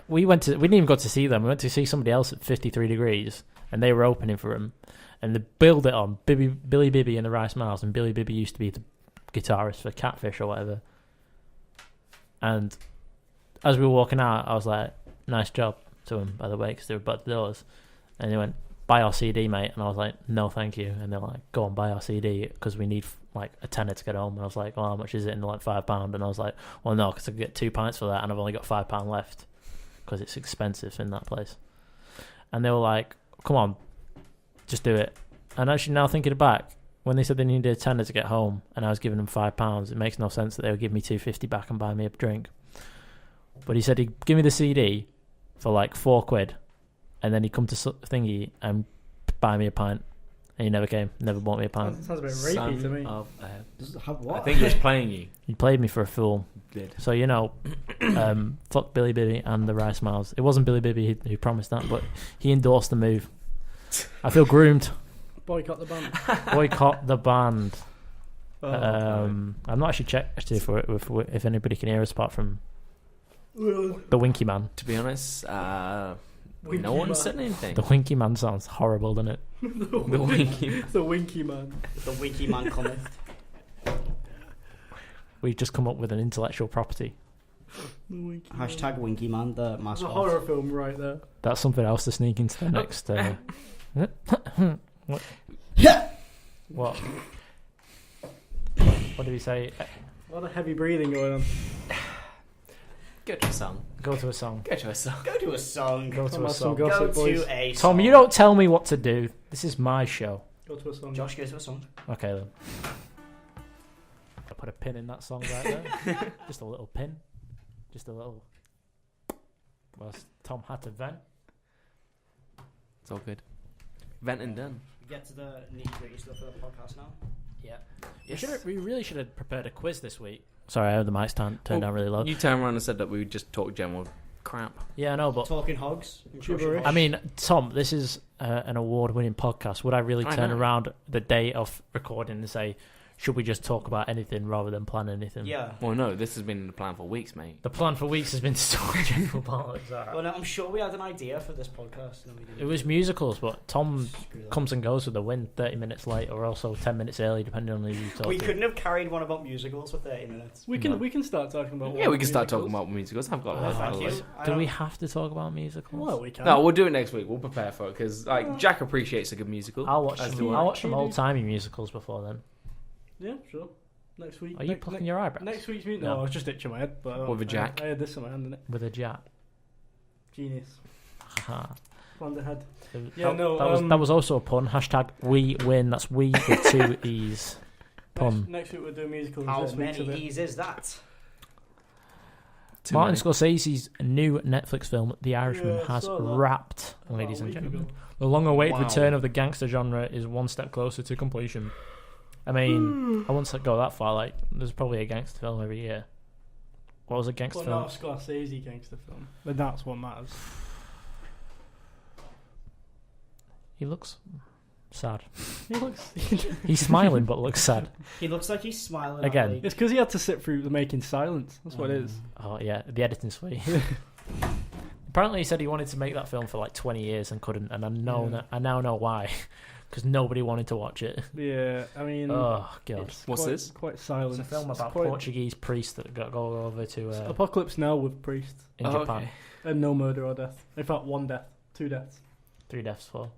We didn't even go to see them. We went to see somebody else at 53 Degrees, and they were opening for him. And they billed it on Billy Bibby and the Rice Mouse, and Billy Bibby used to be the guitarist for Catfish or whatever. And as we were walking out, I was like, "Nice job," to him, by the way, because they were about the doors. And they went, "Buy our CD, mate." And I was like, "No, thank you." And they're like, "Go on, buy our CD because we need like a tenner to get home." And I was like, "Well, how much is it?" And they're like, £5. And I was like, "Well, no, because I could get 2 pints for that, and I've only got £5 left because it's expensive in that place." And they were like, "Come on, just do it." And actually, now thinking back, when they said they needed a tenner to get home, and I was giving them £5, it makes no sense that they would give me £2.50 back and buy me a drink. But he said he'd give me the CD for like £4, and then he'd come to Thingy and buy me a pint. And he never came, never bought me a pint. That sounds a bit rapey to me. I think he was playing you. He played me for a fool. Did. So, you know, fuck Billy Bibby and the Rice Mouse. It wasn't Billy Bibby who promised that, but he endorsed the move. I feel groomed. Boycott the band. Boycott the band. Oh, I'm not actually checked actually if anybody can hear us apart from the Winky Man. to be honest, Winky no one man. said anything. The Winky Man sounds horrible, doesn't it? The winky. The Winky Man. The wiki man cometh. We've just come up with an intellectual property. The Winky Hashtag Winky Man, the It's a mascot. horror film right there. That's something else to sneak into the next. What? What? What did he say? A lot of heavy breathing going on. Go to a song. Go to a song. Go to a song. Go to a song. Go to a Some song. gossip, Go boys. to a Tom, song. you don't tell me what to do. This is my show. Go to a song. Josh, go to a song. Okay then. I put a pin in that song right there. Just a little pin. Just a little. Whilst Tom had to vent. It's all good. Vent and done. Get to the nitty-gritty stuff of the podcast now. Yeah. Yes. We really should have prepared a quiz this week. Sorry, I heard the mic turned down really low. You turned around and said that we would just talk general crap. Yeah, I know, but Talking hogs. Gibberish. I mean, Tom, this is an award-winning podcast. Would I really I turn know. around the day of recording and say, should we just talk about anything rather than plan anything? Yeah. Well, no, this has been the plan for weeks, mate. The plan for weeks has been to talk general politics. All right. Well, no, I'm sure we had an idea for this podcast. And we didn't. It was musicals, but Tom Screw that. comes and goes with the wind 30 minutes late or also 10 minutes early, depending on who you talk We to. couldn't have carried one about musicals for 30 minutes. We can start talking about. Yeah, we can start musicals. talking about musicals. I've got Oh, a thank list. you. I Do we don't- have to talk about musicals? Well, we can. No, we'll do it next week. We'll prepare for it because Jack appreciates a good musical. I'll watch as some, do I. I'll watch some old-timey musicals before then. Yeah, sure. Next week. Are you plucking your eyebrows? Next week's music? No. No, I was just itching my head. But With a jack. I had this in my hand, innit? With a jack. Genius. Haha. Planned ahead. Yeah, Yeah, no, that was also a pun. Hashtag we win. That's we with 2 E's. Pun. Next week we'll do musicals. How this week's many a bit. E's is that? Too Martin many. Scorsese's new Netflix film, The Irishman, Yeah, I has saw that. wrapped, About ladies a and week gentlemen. ago. The long-awaited Wow. return of the gangster genre is one step closer to completion. I mean, I wouldn't go that far. Like, there's probably a gangster film every year. What was a gangster But film? not a Scorsese gangster film. But that's what matters. He looks sad. He looks. He's smiling, but looks sad. He looks like he's smiling. Again. At me. It's because he had to sit through the making silence. That's what it is. Oh yeah, the editing suite. Apparently, he said he wanted to make that film for like 20 years and couldn't, and I now know why, because nobody wanted to watch it. Yeah, I mean. Oh god, it's What's quite, this? Quite silent. it's a film It's about quite- Portuguese priests that go over to Apocalypse Now with priests in Oh, Japan. okay. and no murder or death. In fact, 1 death, 2 deaths. 3 deaths for.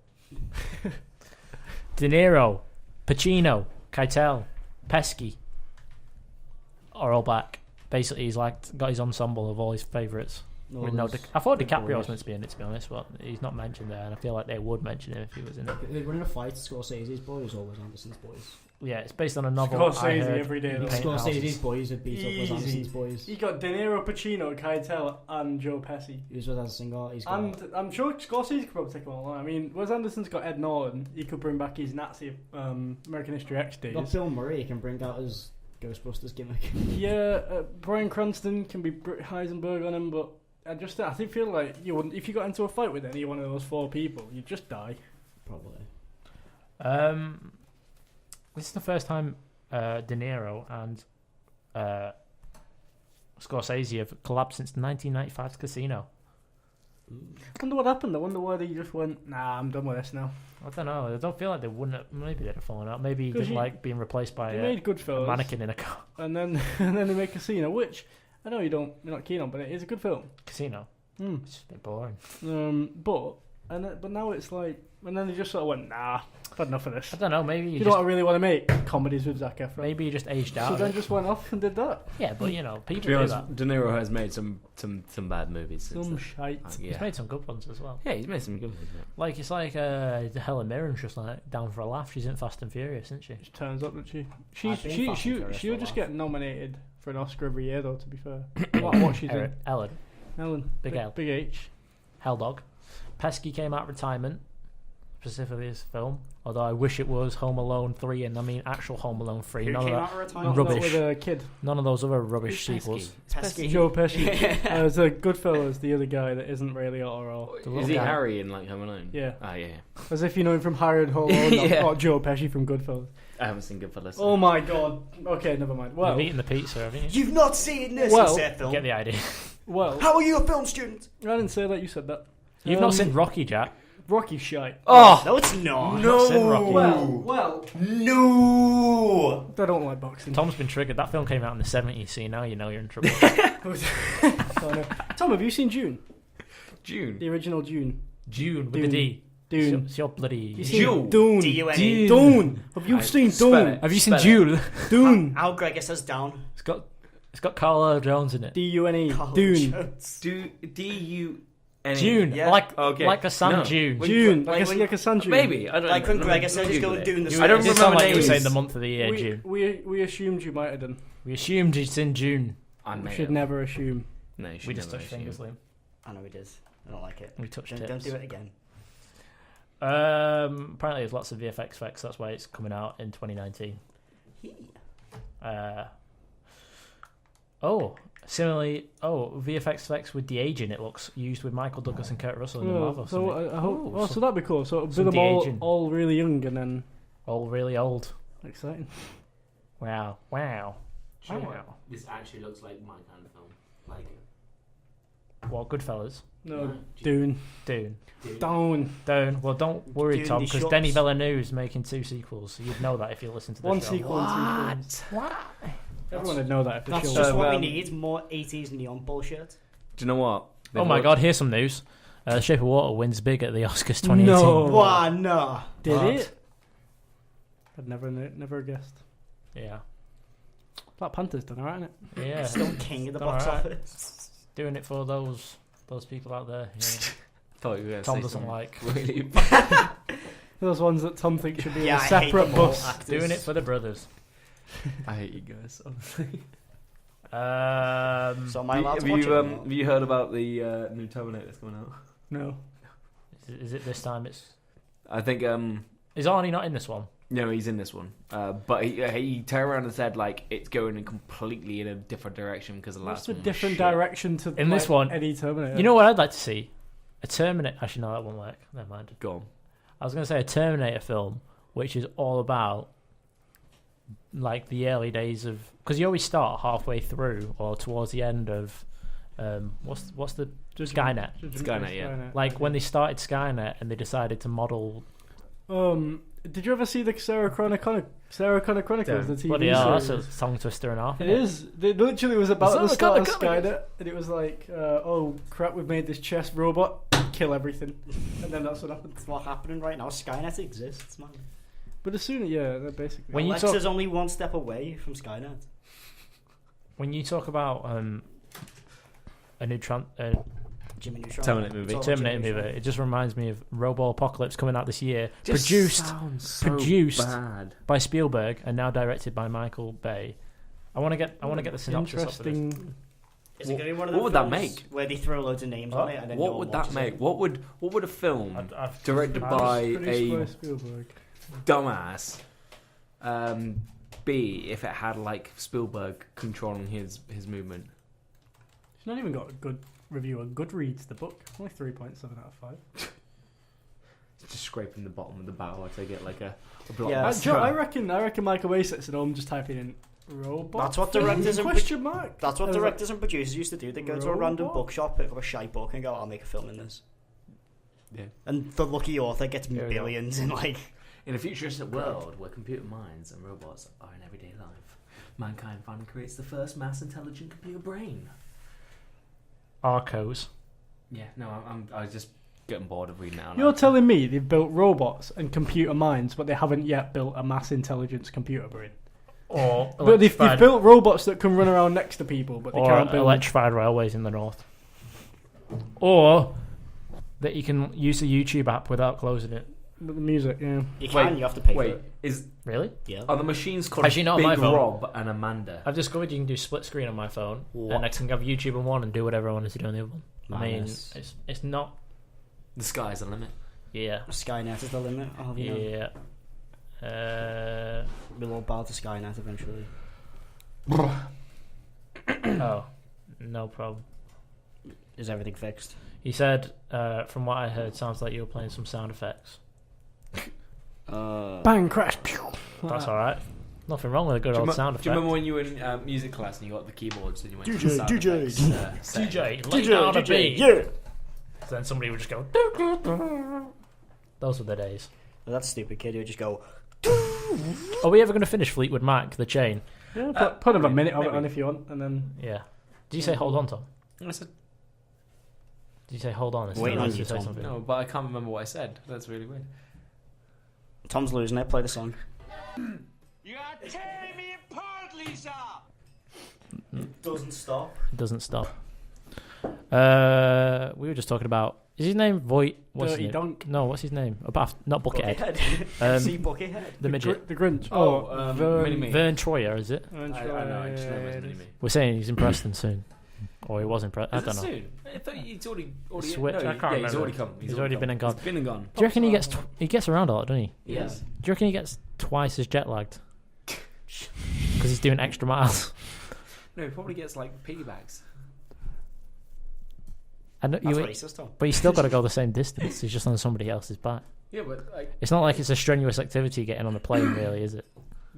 De Niro, Pacino, Keitel, Pesci are all back. Basically, he's like got his ensemble of all his favourites. With no I thought DiCaprio was meant to be in it, to be honest, but he's not mentioned there, and I feel like they would mention him if he was in it. They're running a fight. Scorsese's boys or Wes Anderson's boys? Yeah, it's based on a novel. Scorsese I heard every day, in though. Paint Scorsese's Houses. boys would beat up Wes Easy. Anderson's boys. You got De Niro, Pacino, Keitel, and Joe Pesci. Who's Wes Anderson got? He's got. And I'm sure Scorsese could probably take them all on. I mean, Wes Anderson's got Ed Norton. He could bring back his Nazi American History X days. got Bill Murray. He can bring out his Ghostbusters gimmick. Yeah, Bryan Cranston can be Heisenberg on him, but I feel like you wouldn't, if you got into a fight with any one of those 4 people, you'd just die. Probably. This is the first time De Niro and Scorsese have collabed since 1995's Casino. I wonder what happened. I wonder why they just went, nah, I'm done with this now. I don't know. I don't feel like they wouldn't have, maybe they'd have fallen out. Maybe he 'Cause didn't you- like being replaced by They a made Goodfellas, mannequin in a car. and then they make Casino, which I know you're not keen on, but it is a good film. Casino. Hmm. It's just a bit boring. But now it's like, and then they just sort of went, nah, I've had enough of this. I don't know. Maybe You you know just, what I really want to make? Comedies with Zac Efron. maybe you just aged So out. then of it. just went off and did that. Yeah, but you know, people To be do honest, that. De Niro has made some bad movies. Since Some then. shite. Like, He's yeah. made some good ones as well. Yeah, he's made some good ones. Yeah. Like it's like Helen Mirren's just like down for a laugh. She's in Fast and Furious, isn't she? Just turns up, doesn't she? I've been Fast and Furious She'll for a just while. get nominated for an Oscar every year, though. To be fair, what she's in. Ellen, Ellen, Big L. Big H. Hell Dog. Pesky came out of retirement, specifically this film. Although I wish it was Home Alone 3, and I mean actual Home Alone 3. Who None of, came that, out of retirement? Not Rubbish. with a kid. none of those other rubbish Who's sequels. Pesky. Joe Pesci. There's a Goodfellas, the other guy that isn't really hot at all. The Is little he guy. Harry in like Home Alone? Yeah. Ah, yeah. As if you know him from Harry and Home Alone, Yeah. not Joe Pesci from Goodfellas. I haven't seen Goodfellas. Oh my god. Okay, never mind. Well, You've eaten the pizza, haven't you? You've not seen this Well- film. Get the idea. well, How are you a film student? I didn't say that. You said that. You've not seen Rocky, Jack. Rocky shite. Oh No, it's not. Not seen Rocky. Well, No. I don't like boxing. Tom's been triggered. That film came out in the 70s, so now you know you're in trouble. Oh, no. Tom, have you seen Dune? June. The original Dune. June with Dune. the D. Dune. It's your bloody. You seen Dune. Dune. D-U-N-E. Dune. Have you Right, seen spell Dune? it. Have you seen Spell it. Jule? Dune. Al Gregor says down. It's got It's got Carl Jones in it. D-U-N-E. Carl Dune. Jones. D-U-N-E. June, Yeah? like a sand dune. June. Like Like a sun June. Maybe. I don't Like when know. Gregor said he's going to Dune the I don't It remember sound like you were names. saying the month of the year, June. We assumed you might have done. We assumed it's in June. I We may should have. never assume. No, you should We just never touched assume. fingers, Liam. I know he did. I don't like it. We touched Don't tips. do it again. Apparently there's lots of VFX effects. That's why it's coming out in 2019. Similarly, VFX effects with de-aging. It looks used with Michael Douglas and Kurt Russell in the Marvel. So I hope. Ooh, Oh, so that'd be cool. So it'll be some them de-aging. all really young and then all really old. exciting. Wow. Do you know what? This actually looks like my kind of film. Like, What, Goodfellas? No, Dune. Dune. Down. Well, don't worry, Dune Tom, the because shops. Denis Villeneuve's making 2 sequels. So you'd know that if you listen to the One show. sequel and 2 films. What? Everyone would know that if the That's show just was. what we need. More 80s neon bullshit. Do you know what? Oh my God! Here's some news. Shape of Water wins big at the Oscars 2018. No. Wow, no. Did What? it? I'd never guessed. Yeah. Black Panther's done alright, isn't it? Yeah. Still king of the Done box alright. office. Doing it for those people out there. Yeah. thought you were going to Tom say doesn't something like. really. Those ones that Tom thinks should be Yeah, a I hate separate them all, bus. actors. Doing it for the brothers. I hate you guys. Honestly. So am I allowed have to watch you it? have you heard about the new Terminator that's coming out? No. Is it this time? It's I think is Arnie not in this one? no, he's in this one. But he turned around and said like it's going in completely in a different direction because the What's last the one was different shit. direction to In this one, any Terminator? You know what I'd like to see? A Terminator. Actually, no, that won't work. Never mind. Go on. I was going to say a Terminator film, which is all about like the early days of, because you always start halfway through or towards the end of what's the Skynet. Skynet, yeah. Like when they started Skynet and they decided to model. Did you ever see the Sarah Connor Chronicles? The TV Bloody hell, that's series? a tongue twister and a half. It is. It literally was about the Sarah start of Connor Skynet, and it was like, oh crap, we've made this chess robot, kill everything, and then that's what happened. It's what's happening right now. Skynet exists, man. But as soon as they're basically. When you Alexa's only one step away from Skynet. When you talk about a new Jimmy Neutron. Terminator movie. It's all about Terminator Jimmy movie, Neutron. it just reminds me of Robo Apocalypse coming out this year, Just produced sounds so bad. by Spielberg and now directed by Michael Bay. I want to get the synopsis up for this. Interesting. Is it going to be one of What the would that films make? where they throw loads of names on it and then no What one would that watches make? it? What would a film I've- directed I've- by Produced by a Spielberg. dumbass be if it had like Spielberg controlling his movement? It's not even got a good review on Goodreads. The book only 3.7 out of 5. Just scraping the bottom of the barrel to get like a block. Yeah. I reckon Michael Bay sits at home just typing in robot. That's what directors and question mark. That's what And it's directors and producers used to do. They go to a random Robot? bookshop, pick up a shite book, and go, "I'll make a film in this." Yeah. And the lucky author gets There we go. billions in like. in a futuristic world where computer minds and robots are in everyday life, mankind finally creates the first mass intelligent computer brain. Arcos. Yeah, no, I was just getting bored of reading it out. You're loud. telling me they've built robots and computer minds, but they haven't yet built a mass intelligence computer brain. Or But they've built robots that can run around next to people, but they or can't build. electrified railways in the north. Or that you can use the YouTube app without closing it. The music, yeah. You can, you have to pay for Wait, it. is Really? Yeah. are the machines called Actually, not on Big my phone. Rob and Amanda? I've discovered you can do split screen on my phone, What? and I can have YouTube on one and do whatever I wanted to do on the other one. I mean, Madness. it's not. The sky's the limit. Yeah. Skynet is the limit. Oh, yeah. Yeah. We'll all bow to Skynet eventually. Oh, no problem. Is everything fixed? He said, from what I heard, sounds like you were playing some sound effects. Bang, crash, pew. That's all right. Nothing wrong with a good old sound effect. Do you remember when you were in music class and you got the keyboards and you went to DJ, the sound DJ. effects, setting? DJ, lay down a beat. yeah. So then somebody would just go. "Doo, doo, doo." Those were the days. Well, that stupid kid who would just go. Are we ever going to finish Fleetwood Mac, the chain? Yeah, put a minute of it maybe. on if you want, and then Yeah. Did you say hold on, Tom? I said Did you say hold on? Waiting on Did you, say Tom. something? no, but I can't remember what I said. That's really weird. Tom's losing it. Play the song. You are tearing me apart, Lisa! doesn't stop. It doesn't stop. We were just talking about. Is his name Voight? What's Dirty his name? Dunk. No, what's his name? Not Buckethead. MC Buckethead. The midget. The Grinch. Mini-Me. Vern Troyer, is it? I know, I just know him as Mini-Me. We're saying he's in Preston soon. Or he was in Preston. I Is don't it know. soon? I thought he's already Switch, I can't He's remember. already come. He's already been and gone. He's been and gone. Do you reckon he gets around a lot, doesn't he? Yes. Do you reckon he gets twice as jet lagged? Because he's doing extra miles. No, he probably gets like piggybacks. And That's what he says, Tom. but he's still got to go the same distance. He's just on somebody else's back. Yeah, but like It's not like it's a strenuous activity getting on a plane, really, is it?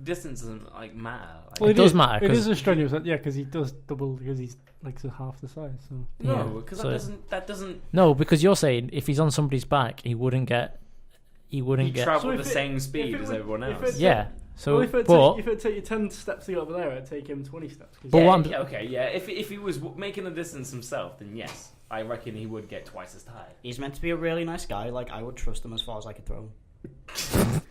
distance doesn't like matter. Like, Well, it does matter, It 'cause- is a strenuous, because he does double, because he's like so half the size. So Yeah, no, because so- that doesn't. No, because you're saying if he's on somebody's back, he wouldn't get. He get. travel So if the it- same if speed it as would- everyone if else. it- Yeah. So, well, if it but take you 10 steps to get over there, it'd take him 20 steps. 'cause But Yeah, what I'm- yeah, okay, yeah. If he was making the distance himself, then yes, I reckon he would get twice as tired. He's meant to be a really nice guy. Like, I would trust him as far as I could throw him.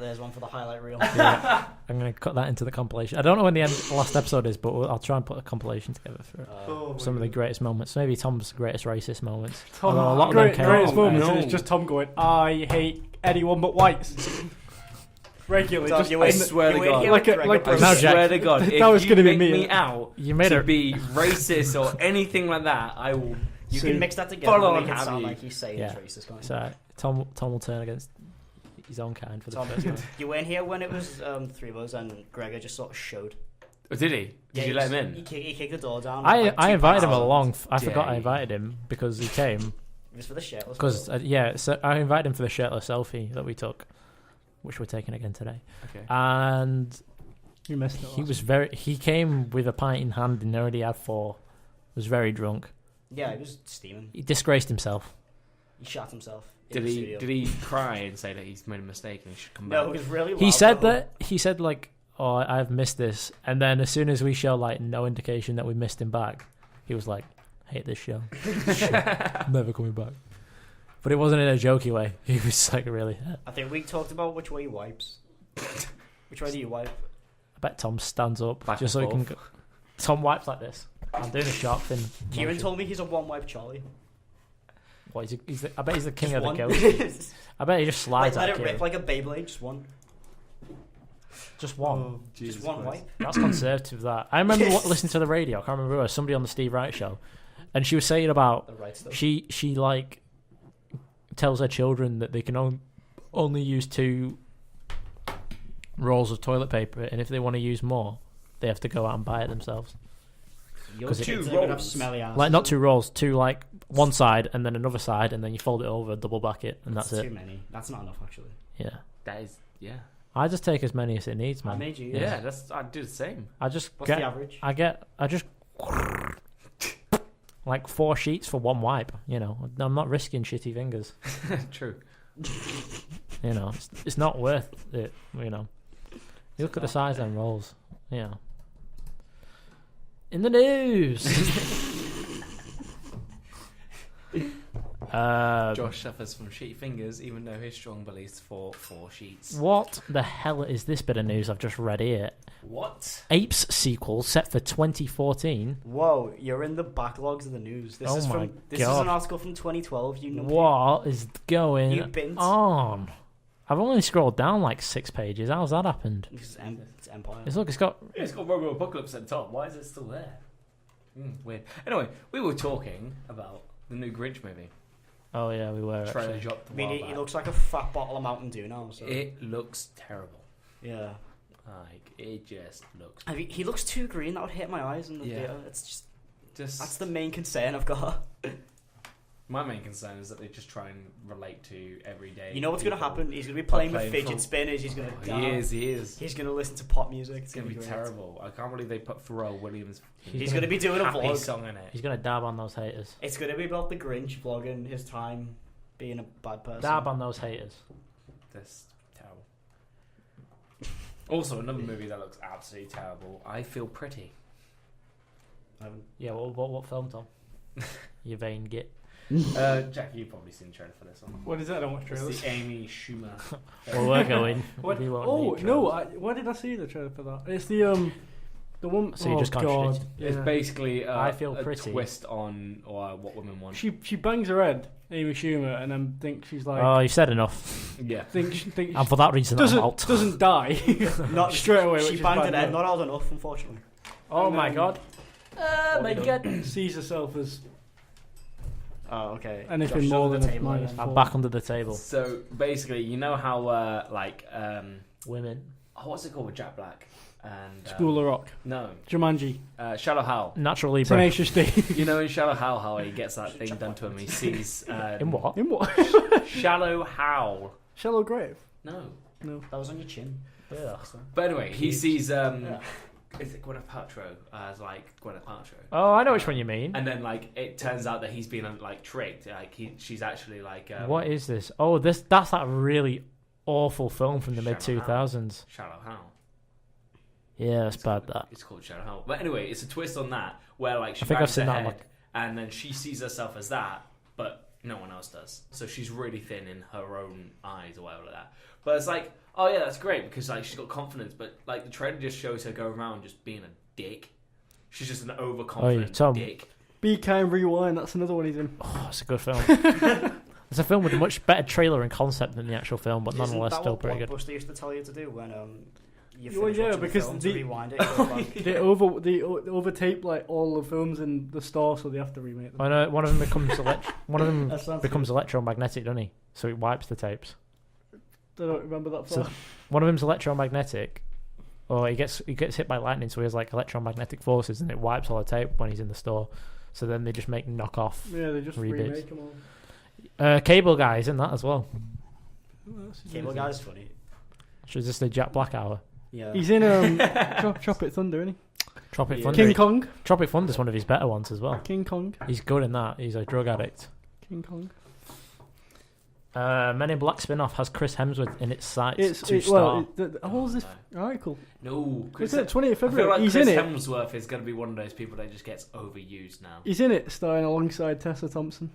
There's one for the highlight reel. yeah, I'm going to cut that into the compilation. I don't know when the last episode is, but I'll try and put a compilation together for it. Some of the greatest moments. Maybe Tom's greatest racist moments. Although a lot of them came greatest out. moments, No. and it's just Tom going, I hate anyone but whites. Regularly. Tom, just you I ain't- swear to you ain't God. here Like with a- Gregor like a- I Brooks. No, Jack. swear to God, That if was you gonna be make me. me out You made to a. be racist or anything like that, I will. You So- can mix that together Full and on make it have sound you. like he's saying Yeah. it's racist. Can't you? So Tom will turn against his own kind for the Tom, first time. you weren't here when it was three of us and Gregor just sort of showed. Oh, did he? Did you let him in? He kicked the door down. I like, I 2 invited him pints. along. I forgot I Day. invited him because he came. It was for the shirtless. Because photo. so I invited him for the shirtless selfie that we took, which we're taking again today. Okay. And You missed it. he was he came with a pint in hand and already had 4. Was very drunk. Yeah, he was steaming. He disgraced himself. He shot himself. in Did the he? studio. Did he cry and say that he's made a mistake and he should come No, back? it was really. He loud, said though. that he said like, "Oh, I've missed this," and then as soon as we show like no indication that we missed him back, he was like, "Hate this show, never coming back." But it wasn't in a jokey way. He was like really. I think we talked about which way he wipes. Which way do you wipe? I bet Tom stands up Back just so and he can. Go. Tom wipes like this. I'm doing a sharp thing. Kieran motion. told me he's a one-wipe Charlie. What, I bet he's the king Just of the one. ghosts. I bet he just slides Like, let out. it rip like a Beyblade, just one. Just one. Just one wipe. That's conservative. That I remember listening to the radio. I can't remember who it was, somebody on the Steve Wright show, and she was saying about The right stuff. she like tells her children that they can only use 2 rolls of toilet paper, and if they want to use more, they have to go out and buy it themselves. Your 'cause it- kids 2 are gonna have rolls. smelly ass. Like not 2 rolls, 2 like one side and then another side, and then you fold it over, double back it, and that's Too it. many. That's not enough, actually. Yeah, That is, yeah. I just take as many as it needs, I man. made you. Yeah, that's. I do the same. I just What's get. the average? I just like 4 sheets for 1 wipe. You know, I'm not risking shitty fingers. True. You know, it's not worth it. You know, you look at the size of them rolls. You know. In the news. Josh suffers from shitty fingers, even though his strong beliefs for 4 sheets. What the hell is this bit of news I've just read here? What? Apes sequel set for 2014. Whoa, you're in the backlogs of the news. This Oh is my from. This is God. an article from 2012. You know. What is going You bint. on? I've only scrolled down like 6 pages. How's that happened? It's Empire. It's got. It's got Robo Apocalypse at the top. Why is it still there? Weird. Anyway, we were talking about the new Grinch movie. Oh yeah, we were. Trailer Actually. dropped. I mean, he looks like a fat bottle of Mountain Dew now. So. It looks terrible. Yeah. Like it just looks. I mean, he looks too green. That would hit my eyes in the Yeah. theater. It's just. Just That's the main concern I've got. my main concern is that they just try and relate to everyday. You know what's going to people. happen? He's going to be playing with playing fidget from- spinners. He's going to. He is. He is. He's going to listen to pop music. It's gonna be great. terrible. I can't believe they put Pharrell Williams. He's going to be doing a happy vlog. song in it. He's gonna dab on those haters. It's going to be about the Grinch vlogging his time being a bad person. Dab on those haters. That's terrible. Also, another movie that looks absolutely terrible. I Feel Pretty. Yeah. What film, Tom? You vain git. Jackie, you've probably seen the trailer for this one. What is that? I don't watch It's trailers. the Amy Schumer. Well, we're going. What? We won't Oh need no! trailers. Why did I see the trailer for that? It's the one. So you oh just God! contradicted. It's basically I Feel a Pretty. twist on what women want. She bangs her head, Amy Schumer, and then thinks she's like. Oh, you've said enough. Yeah. Think And for that reason, I'm out. doesn't die Not straight away. She which is banged bad it head, luck. not old enough, unfortunately. Oh And my then- god. My god. Sees herself as Oh, okay. anything Josh, more under than the a table minus again. I'm back under the table. So basically, you know how Women. what's it called with Jack Black and School of Rock, No, Jumanji, Shallow Hal. Natural Libra. Tenacious D. You know in Shallow Hal how he gets that thing done to him. He sees In what? In what? Shallow Hal. Shallow Grave. No, That was on your chin. Yeah. but anyway, he sees Yeah. is it Gwyneth Paltrow as like Gwyneth Paltrow, Oh, I know which one you mean. and then like it turns out that he's been like tricked. Like she's actually like What is this? Oh, that's that really awful film from the mid Shallow 2000s. Shallow Hal. Yeah, it's bad that. It's called Shallow Hal. But anyway, it's a twist on that where like she I think I've bangs seen her that head, one. and then she sees herself as that, but no one else does. So she's really thin in her own eyes or whatever like that. But it's like, oh yeah, that's great because like she's got confidence, but like the trailer just shows her go around just being a dick. She's just an overconfident Tom. dick. Be Kind Rewind. That's another one he's in. Oh, it's a good film. It's a film with a much better trailer and concept than the actual film, but nonetheless Isn't that still what pretty good. Blockbuster used to tell you to do when you Well, finish yeah, watching because the film the- to rewind it? It goes back. They overtape like all the films in the store, so they have to remake them. I know one of them becomes That sounds becomes electromagnetic, doesn't he? So it wipes the tapes. I don't remember that So far. one of them's electromagnetic, or he gets hit by lightning, so he has like electromagnetic forces, and it wipes all the tape when he's in the store. So then they just make knockoff. Yeah, they just Rebits. remake them all. Cable Guy's in that as well. Cable Guy's funny. So is this the Jack Black hour? Yeah. He's in Tropic Thunder, isn't Tropic Yeah. Thunder. he? King Kong. Tropic Thunder's one of his better ones as well. King Kong. He's good in that. He's a drug addict. King Kong. Men in Black spin-off has Chris Hemsworth in its sights It's to it, star. well. How old is this? No. All right, cool. No, Chris, It's it 20th I feel February. like He's Chris in it. Hemsworth is going to be one of those people that just gets overused now. He's in it, starring alongside Tessa Thompson,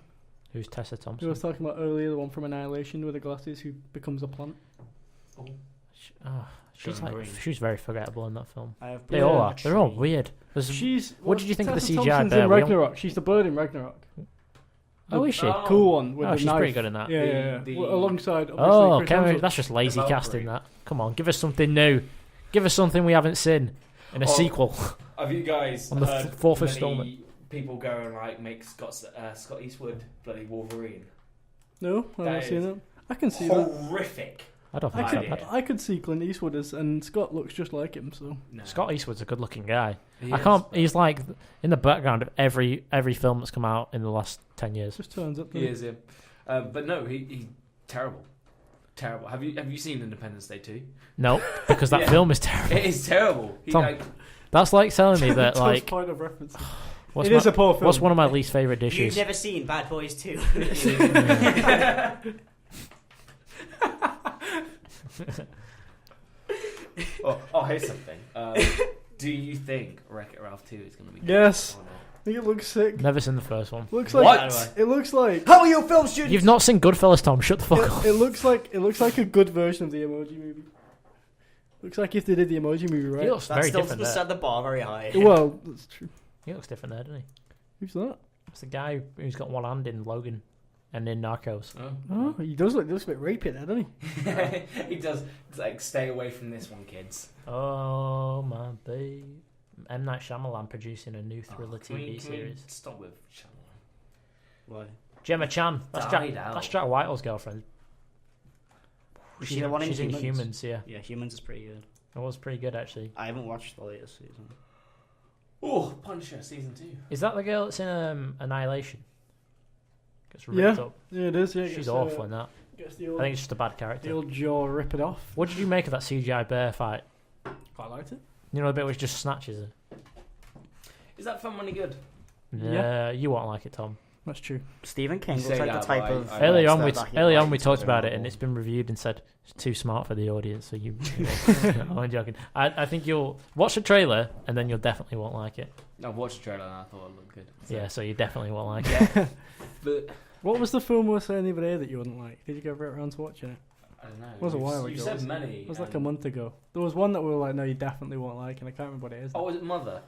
Who's Tessa who I Thompson? was talking about earlier, the one from Annihilation with the glasses, who becomes a plant. She's John like Green. she's very forgettable in that film. I have They Yeah. all are. They're all weird. There's- She's. What did you think of the Tessa CGI Thompson's bear? in We don't- Ragnarok. She's the bird in Ragnarok. Oh, is she? Oh. Cool one with Oh, the she's knife. pretty good in that. Yeah, yeah, yeah. The- Well, alongside. Oh, obviously, Chris okay, Hemsworth. that's just lazy Valkyrie. casting. That. Come on, give us something new. Give us something we haven't seen in a Oh. sequel. Have you guys On the heard fourth many installment. people go and like make Scott Eastwood bloody Wolverine? No, I've That not seen is that. I can see that. Horrific. I don't think I so idea. bad. I could see Clint Eastwood as, and Scott looks just like him. So No. Scott Eastwood's a good-looking guy. He I is, can't. but- He's like in the background of every film that's come out in the last 10 years. just turns up. He is, yeah. But no, he's terrible. Terrible. Have you seen Independence Day 2? No, because that Yeah. film is terrible. It is terrible. He, Tom, like, That's like telling me that Tom's like point of reference. what's It is a poor film. what's one of my least favorite You've dishes? never seen Bad Boys 2. oh, here's something. Do you think Wreck-It Ralph 2 is going to be good? Yes. Or not? I think it looks sick. Never seen the first one. Looks What? like it looks like How are you, film students? You've not seen Goodfellas, Tom. Shut the fuck up. it looks like a good version of the Emoji Movie. Looks like if they did the Emoji Movie He right. looks That very still different doesn't there. set the bar very high. Well, that's true. He looks different there, doesn't he? Who's that? It's the guy who's got one hand in Logan and in Narcos. Oh, he does look a bit rapey there, doesn't he? He does. It's like, stay away from this one, kids. Oh my babe. M. Night Shyamalan producing a new thriller Can we TV series. stop with Shyamalan? Why? Gemma Chan. That's Died Jack, out. that's Jack Whiteley's girlfriend. Was she the one in She's in Humans? Humans, yeah. Yeah, Humans is pretty good. It was pretty good, actually. I haven't watched the latest season. Oh, Punisher season 2. Is that the girl that's in Annihilation? Gets ripped Yeah. up. Yeah, it is. Yeah, She's awful in that. Gets the I old, think it's just a bad the character. old jaw rip it off. What did you make of that CGI bear fight? Quite liked it. You know the bit which just snatches her? Is that film any good? Nah, you won't like it, Tom. That's true. Stephen King You looks say like the that, type but of... I- Early on, monster that he we likes talked to about it, novel. and it's been reviewed and said it's too smart for the audience. So you, no, I'm joking. I think you'll watch the trailer, and then you'll definitely won't like it. I watched the trailer and I thought it looked good. Yeah, so you definitely won't like it. But What was the film we were saying the other day that you wouldn't like? Did you go right around to watching it? I don't know. It was a while You ago, said wasn't many. It was like a and- month ago. There was one that we were like, no, you definitely won't like, and I can't remember what it is. Oh, was it Mother?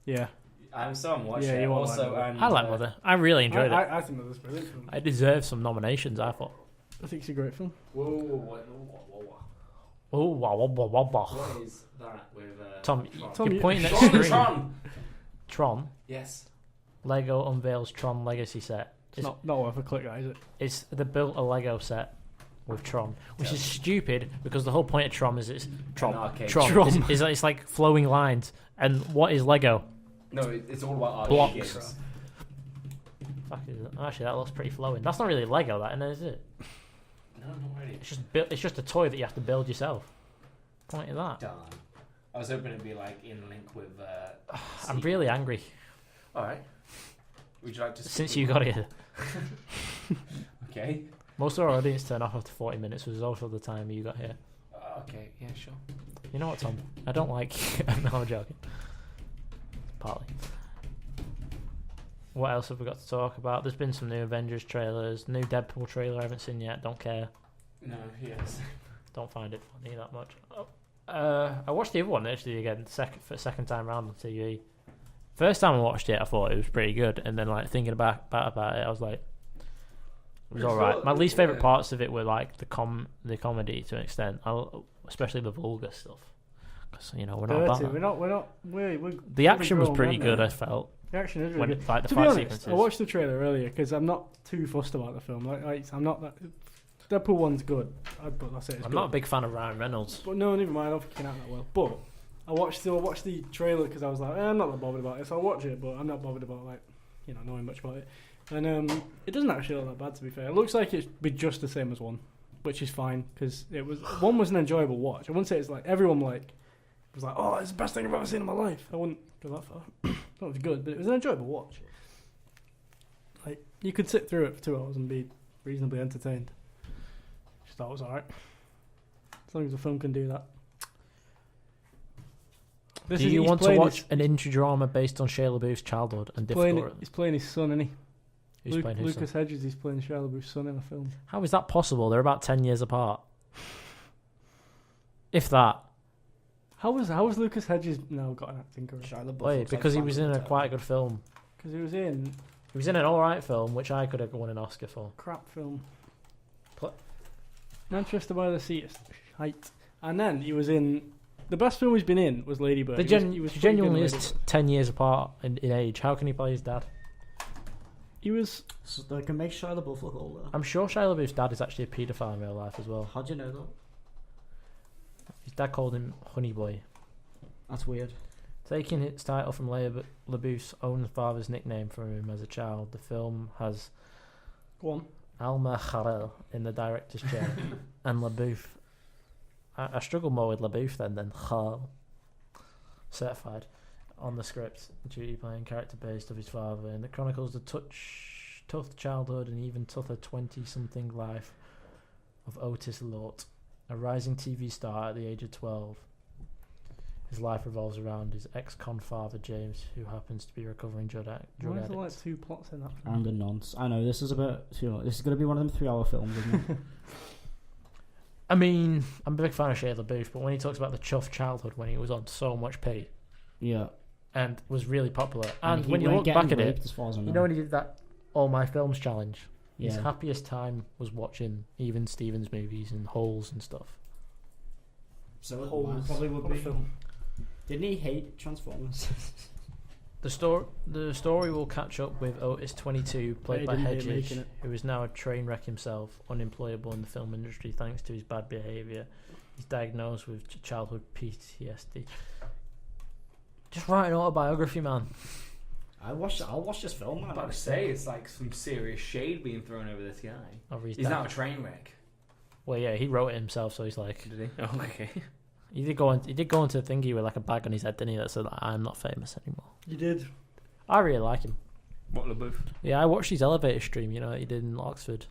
Yeah. I'm so I'm watching Yeah, it. you won't like Also, Mother. and, I like Mother. I really enjoyed it. I think that was a brilliant film. I deserve some nominations. I thought. I think it's a great film. Whoa, whoa, whoa. Oh, wow, wow, wow, wow, wow. What is that with Tom, Tom, you're you- pointing at Tron, screen. Tron. Tron. Yes. Lego unveils Tron Legacy set. It's not worth a click, is it? It's they built a Lego set with Tron, which is stupid because the whole point of Tron is it's Tron. An arcade. Tron. It's like flowing lines. And what is Lego? No, it's all about Blocks. arcade games. Fuck is it? Actually, that looks pretty flowing. That's not really Lego, that, is it? No, not really. It's just a toy that you have to build yourself. Point of that. Darn. I was hoping it'd be like in link with. I'm really angry All right. Would you like to? since you got here. Okay. Most of our audience turn off after 40 minutes, which is also the time you got here. Okay. Yeah. Sure. You know what, Tom? I don't like. No, I'm joking. Partly. What else have we got to talk about? There's been some new Avengers trailers, new Deadpool trailer I haven't seen yet. Don't care. No. Yes. Don't find it funny that much. I watched the other one actually again, for second time round on TV. First time I watched it, I thought it was pretty good, and then like thinking about it, I was like, it was all right. My least favorite parts of it were like the comedy to an extent, especially the vulgar stuff. Because we're not about Dirty. that. We're The action was grown pretty men good. now. I felt The action is when really good. like the To be fight honest, sequences. I watched the trailer earlier because I'm not too fussed about the film. Like I'm not that. Deadpool 1's good, but that's it. It's I'm good. not a big fan of Ryan Reynolds. But no, never mind. I don't think he can act that well. But I watched the trailer because I was like, I'm not that bothered about it. So I watch it, but I'm not bothered about knowing much about it. And it doesn't actually look that bad, to be fair. It looks like it'd be just the same as 1, which is fine because 1 was an enjoyable watch. I wouldn't say it's like everyone was like, oh, it's the best thing I've ever seen in my life. I wouldn't go that far. That was good, but it was an enjoyable watch. Like you could sit through it for 2 hours and be reasonably entertained. Just thought it was alright. As long as the film can do that. Do you want to watch an indie drama based on Shia LaBeouf's childhood and difficult? He's playing his son, isn't he? Who's playing whose son? Lucas Hedges. He's playing Shia LaBeouf's son in a film. How is that possible? They're about 10 years apart. If that. How was Lucas Hedges now got an acting career? Shia LaBeouf Wait, looks because like he was in a quite good film. Because he was in He was in an alright film, which I could have won an Oscar for. crap film. Pl- Manchester by the Sea. Height. And then he was in the best film he's been in was Lady Bird. They He was he pretty good in genuinely Lady is Bird. 10 years apart in age. How can he play his dad? He was. So they can make Shia LaBeouf look older. I'm sure Shia LaBeouf's dad is actually a paedophile in real life as well. How do you know that? His dad called him Honey Boy. That's weird. Taking its title from LaBeouf's own father's nickname for him as a child, the film has Go on. Alma Harrell in the director's chair and LaBeouf. I struggle more with LaBeouf than Harrell. Certified on the script, duty playing character based of his father, and it chronicles the tough childhood and even tougher 20-something life of Otis Lort, a rising TV star at the age of 12. His life revolves around his ex-con father James, who happens to be a recovering drug Why addict. is there like 2 plots in that film? And a nonce. I know, this is about this is going to be one of them 3-hour films, isn't it? I mean, I'm a big fan of Shia LaBeouf, but when he talks about the tough childhood when he was on so much pay Yeah. and was really popular, and he when you weren't look getting back at raped it, as far as I you know when he did that All My Films challenge, his Yeah. happiest time was watching even Stevens movies and Holes and stuff. So Holes. probably would What a be. film. Didn't he hate Transformers? The story will catch up with Otis 22, played by But he didn't hate Hedges, making it. who is now a train wreck himself, unemployable in the film industry thanks to his bad behaviour. He's diagnosed with childhood PTSD. Just write an autobiography, man. I'll watch this film, man. I'm about to say it's like some serious shade being thrown over this guy. Over his He's dad. now a train wreck. Well, yeah, he wrote it himself, so he's like, Did he? Oh, okay. he did go into a thingy with like a bag on his head, didn't he? That said, I'm not famous anymore. You did. I really like him. What LaBeouf? Yeah, I watched his elevator stream. You know, that he did in Oxford,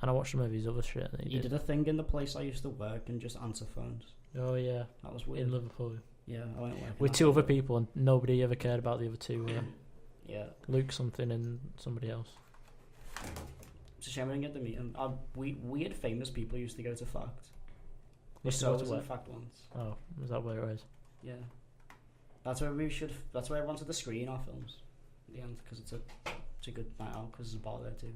and I watched some of his other shit. That He did a thing in the place I used to work and just answer phones. Oh yeah, That was weird. in Liverpool Yeah, I went working with that 2 other day. people, and nobody ever cared about the other 2. Yeah, Luke something and somebody else. it's a shame I didn't get to meet him. Weird famous people used to go to Fact. Used to So go I to was in where? Fact once. Oh, is that where it is? Yeah, that's where we should. That's where everyone's at the screen our films. At the end, because it's a good night out. Because there's a bar there too.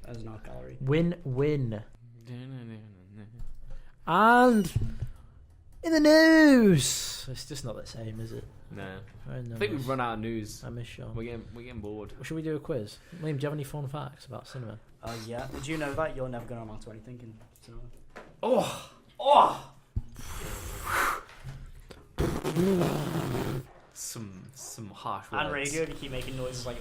There's an art gallery. Win. And in the news, it's just not the same, is it? No. Very I think we've nice. run out of news. I miss Sean. We're getting bored. Should we do a quiz? Liam, do you have any fun facts about cinema? Yeah. Did you know that you're never going to amount to anything in cinema? Oh! Some harsh words. And radio, if you keep making noises like.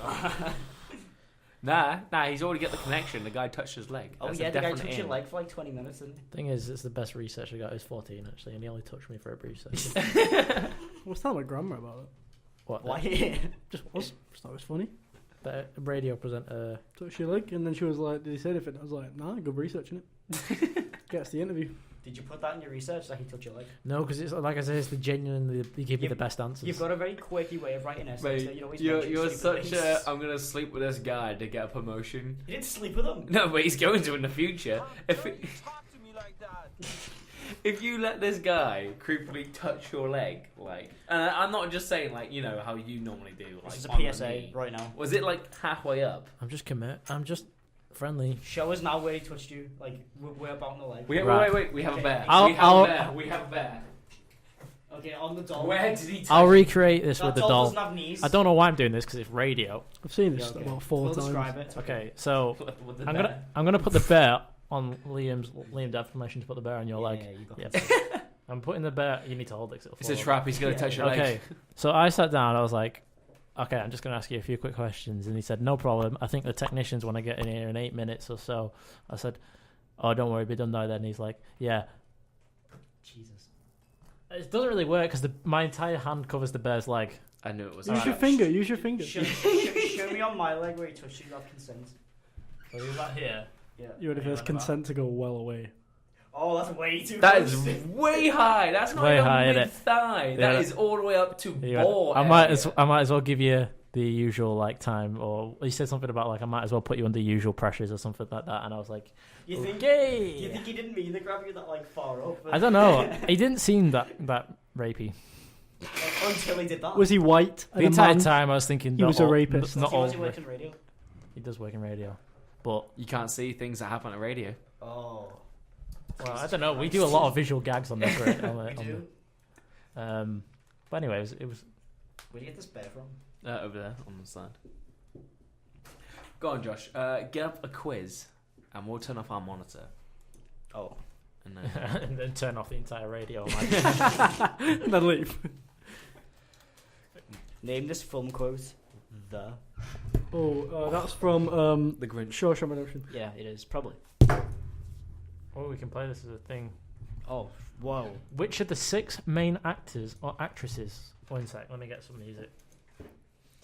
Nah, he's already got the connection. The guy touched his leg. Oh That's yeah, a the guy definite took your in. leg for like 20 minutes, didn't he? Thing is, it's the best research I got. He was 14 actually, and he only touched me for a brief second. I was telling my grandma about it. What? Why? Just was. Just thought it was funny. The radio presenter. Touched your leg, and then she was like, "Did he say anything?" I was like, "Nah, good research, innit?" Gets the interview. Did you put that in your research that he took your leg? No, because it's like I said, it's the genuinely they give you the best answers. You've got a very quirky way of writing essays. that you always You're mention stupid such things. a I'm gonna sleep with this guy to get a promotion. You didn't sleep with him. No, but he's going to in the future. If you let this guy creepily touch your leg, like, and I'm not just saying like you know how you normally do. Like, This is on a the PSA knee. right now. Was it like halfway up? I'm just friendly. Show us now where he touched you. Like we're about on the leg. Right. Wait. We have a bear. I'll- We have a bear. Okay, on the doll. Where did he touch? I'll recreate this That with the doll doll. doesn't have knees. I don't know why I'm doing this because it's radio. I've seen this Yeah, okay. about 4 We'll times. describe it. Okay, so With the I'm bear. gonna put the bear on Liam. Do I have permission to put the bear on your leg? Yeah, you got Yeah. it. I'm putting the bear. You need to hold it. 'Cause it'll It's a fall trap. He's gonna Yeah, touch yeah. your leg. Okay, so I sat down. I was like, okay, I'm just going to ask you a few quick questions. And he said, no problem. I think the technicians want to get in here in 8 minutes or so. I said, oh, don't worry, be done by then. He's like, yeah. Jesus. It doesn't really work because my entire hand covers the bear's leg. I knew it was. Use your finger. Use your finger. Show me on my leg where he touched you. You have consent. So he was like here. Yeah. You ready for this? Consent to go well away. Oh, that's way too That close. is way high. That's not Way even high, mid innit? thigh. That Yeah. is all the way up to ball. I might as well give you the usual like time, or he said something about like I might as well put you under usual pressures or something like that, and I was like, You think? okay. You think he didn't mean to grab you that like far up? I don't know. He didn't seem that rapey. Until he did that. Was he white? The and a entire man? time I was thinking He was a rapist. Not he all. was working radio. He does work in radio, but You can't see things that happen on radio. Oh. well, I don't know. We do a lot of visual gags on this. Right? We do. But anyway, it was. Where'd you get this bear from? Over there on the side. Go on, Josh. Get up a quiz, and we'll turn off our monitor. Oh. And and then turn off the entire radio. And then leave. Name this film quote. The. Oh, that's from the Grinch. Shawshank Redemption. Yeah, it is probably. Oh, we can play this as a thing. Oh, whoa. Which of the 6 main actors or actresses? One sec, let me get some music.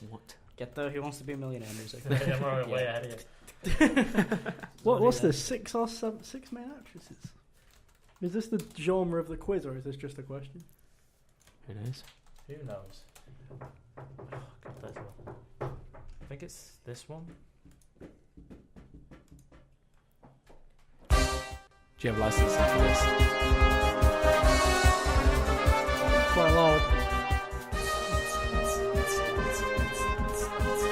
What? Get the Who Wants to Be a Millionaire music. Yeah, we're way ahead of you. What's this? 6 or 7? 6 main actresses. Is this the genre of the quiz, or is this just a question? Who knows? Who knows? Oh, God, there's one. I think it's this one. Do you have license for this? Quite loud.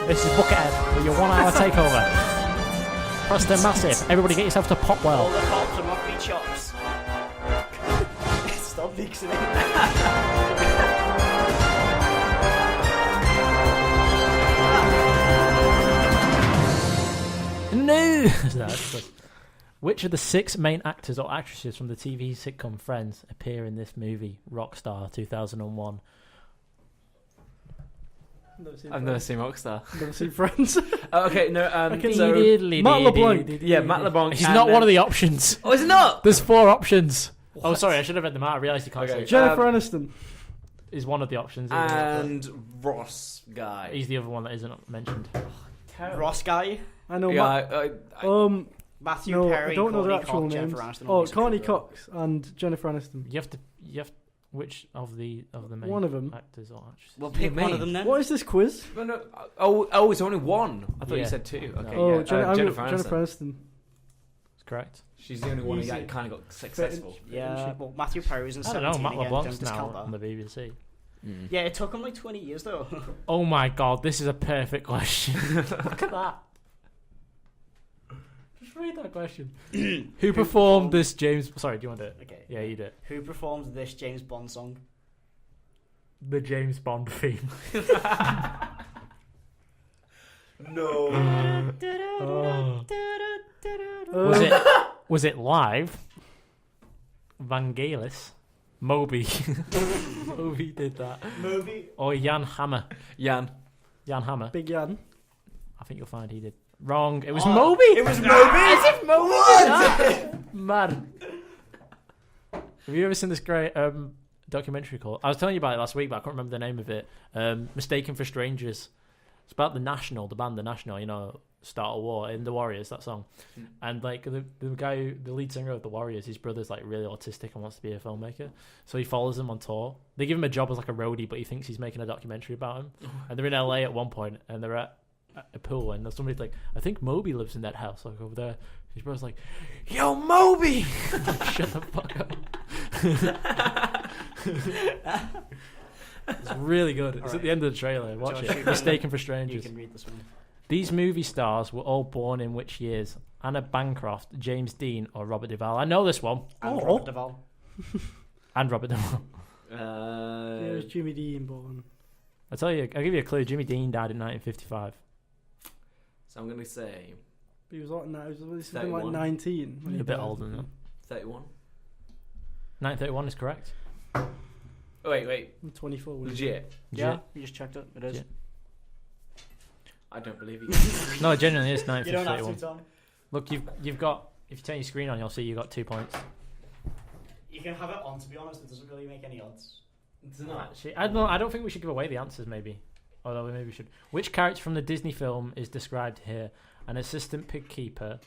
This is Buckethead with your 1 hour takeover. Preston Massive. Everybody get yourself to All Popwell. the cops are mockery chops. Stop mixing it. No! Which of the 6 main actors or actresses from the TV sitcom Friends appear in this movie, Rockstar 2001? I've never seen Rockstar. Never seen Friends. Okay, no. can- So, Matt LeBlanc. yeah, Matt LeBlanc. He's and not then- one of the options. Oh, is it not? There's 4 options. Oh, sorry, I should have read them out. I realised you can't Okay. say. Jennifer Aniston. is one of the options. Isn't it? And Ross guy. He's the other one that isn't mentioned. Ross guy. I know. Yeah, Matthew No, Perry. I don't know their Courtney actual Cox, names. Jennifer Aniston, Oh, Lisa Courtney Kudrow. Cox and Jennifer Aniston. You have. Which of the main One of them. actors or actresses? Well, pick one of them then. What is this quiz? no. Oh, it's only one. I thought Yeah. you said two. Okay, Oh, yeah. Jennifer Jennifer Aniston. Aniston. That's correct. She's the only one who Easy. kind of got successful. Yeah, well, Matthew Perry was in I don't know. 17 Matt again. LeBlanc's Don't now discount on that. the BBC. Yeah, it took him like 20 years though. Oh my god, this is a perfect question. Look at that. Just read that question. Who performed this James? Sorry, do you want to do it? Okay. Yeah, you do it. Who performed this James Bond song? The James Bond theme. No. Oh. Was it live? Vangelis, Moby, Moby did that. Moby. Or Jan Hammer. Jan. Jan Hammer. Big Jan. I think you'll find he did. Wrong. It was Oh, Moby. It was Moby. As if Moby did that. Man. Have you ever seen this great documentary called? I was telling you about it last week, but I can't remember the name of it. Mistaken for Strangers. It's about the National, the band The National. You know, Start a War in the Warriors, that song. And like the guy, the lead singer of the Warriors, his brother's like really autistic and wants to be a filmmaker, so he follows them on tour. They give him a job as like a roadie, but he thinks he's making a documentary about him. And they're in LA at one point, and they're at a pool, and somebody's like, I think Moby lives in that house, like over there. His brother's like, yo, Moby. Shut the fuck up. It's really good. It's at the end of the trailer. Watch Josh, it. Mistaken for Strangers. You can read this one. These movie stars were all born in which years? Anna Bancroft, James Dean, or Robert Duvall? I know this one. And Robert Duvall. And Robert Duvall. Yeah, it was Jimmy Dean born. I'll give you a clue. Jimmy Dean died in 1955. So I'm going to say He was like, something like 31. 19. when he A bit died. older than that. 31. 1931 is correct. Oh, wait. I'm 24. wasn't Legit. Yeah, you just checked it. It is. Yeah. I don't believe you. No, it genuinely is You don't have 1931. to, Tom. Look, you've got. If you turn your screen on, you'll see you got 2 points. You can have it on, to be honest. It doesn't really make any odds. It's not. Actually, I don't think we should give away the answers. Maybe, although we maybe should. Which character from the Disney film is described here? An assistant pig keeper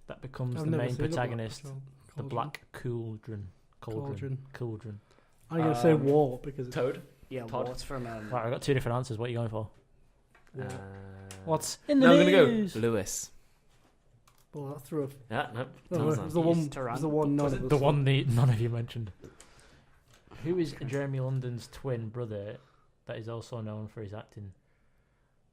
that becomes I've the never main seen protagonist. The The Black Cauldron. Cauldron. I'm going to say war because it's Toad. Yeah, Todd. what's from... Right, I got two different answers. What are you going for? What's in the I'm going news? to go Lewis. well, that threw a... Yeah, no. No, it was the one. It was the one. None of us The saw. one none of you mentioned. Who is Jeremy London's twin brother that is also known for his acting?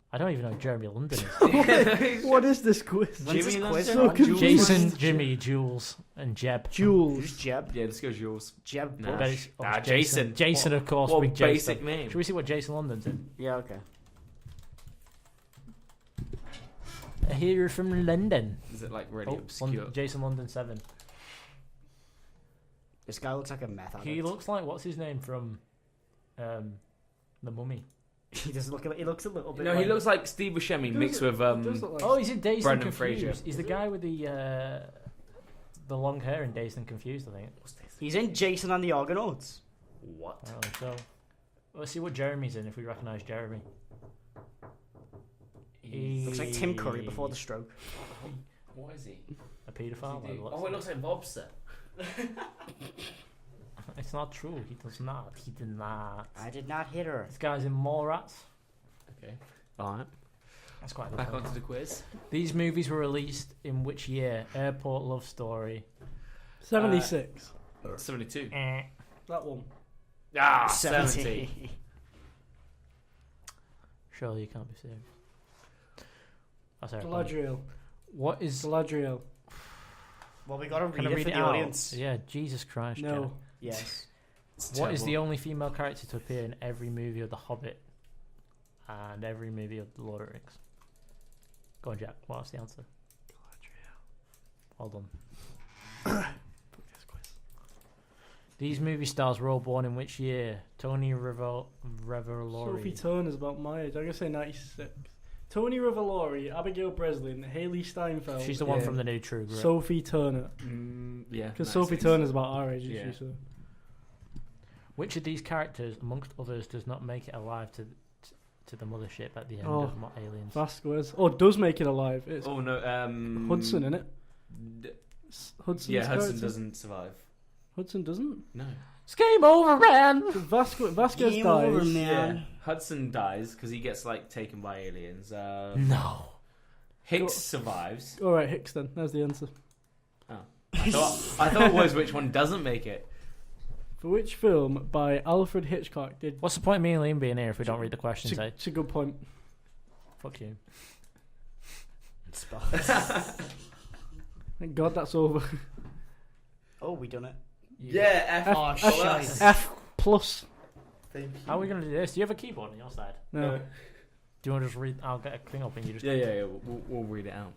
I don't even know who Jeremy London is. What is this quiz? When's this Jimmy quiz London? from? So confused. Jason, Jimmy, Jules, and Jeb. Jules. Who's Jeb? Yeah, let's go Jules. Jeb Nah. Bush. Bet it's- Nah, it's Jason. Jason, of course. What Big Jason. basic name? Should we see what Jason London's in? Yeah, okay. A hero from London. Is it like really Oh, obscure? Jason London 7. This guy looks like a meth addict. He looks like, what's his name from The Mummy? He doesn't look. He looks a little bit. No, like, he looks like Steve Buscemi mixed with Does look like- Oh, he's in Dazed Brendan and Confused. Fraser. He's the guy with the long hair in Dazed and Confused, I think. He's in Jason and the Argonauts. What? I don't think so. Let's see what Jeremy's in, if we recognise Jeremy. Looks like Tim Curry before the stroke. What is he? A paedophile? by the looks Oh, of it looks like Bobster. It's not true. He does not. He did not. I did not hit her. This guy's in Mallrats. Okay. Alright. That's quite a good Back one. onto the quiz. These movies were released in which year? Airport Love Story. 76. 72. That one. Ah, 70. Surely you can't be serious. That's Airport. Galadriel. What is... Galadriel. Well, we gotta Can I read it read for it the out? audience. Yeah, Jesus Christ. No. Yes. What is the only female character to appear in every movie of The Hobbit and every movie of The Lord of the Rings? Go on, Jack. What's the answer? Well done. These movie stars were all born in which year? Tony Revolori. Sophie Turner's about my age. I'm going to say 96. Tony Revolori, Abigail Breslin, Haley Steinfeld. She's the one from the new True Grit. Sophie Turner. Yeah. Because Sophie Turner's about our age, Yeah. isn't she? So. Which of these characters, amongst others, does not make it alive to the mothership at the end Oh, of Aliens? Vasquez. Oh, it does make it alive. It's Oh no, Hudson, innit? Hudson. Yeah, Hudson doesn't survive. Hudson doesn't. No. It's game over, man. Vasquez Game dies. over, man. Yeah. Hudson dies because he gets like taken by aliens. No. Hicks survives. All right, Hicks. Then there's the answer. I thought it was which one doesn't make it. For which film by Alfred Hitchcock did? What's the point of me and Liam being here if we don't read the questions, eh? It's a good point. Fuck you. Thank God that's over. Oh, we done it. Yeah, F. Oh, shite. F plus. How are we going to do this? Do you have a keyboard on your side? No. Do you want to just read? I'll get a thing up and you just... Yeah. We'll read it out.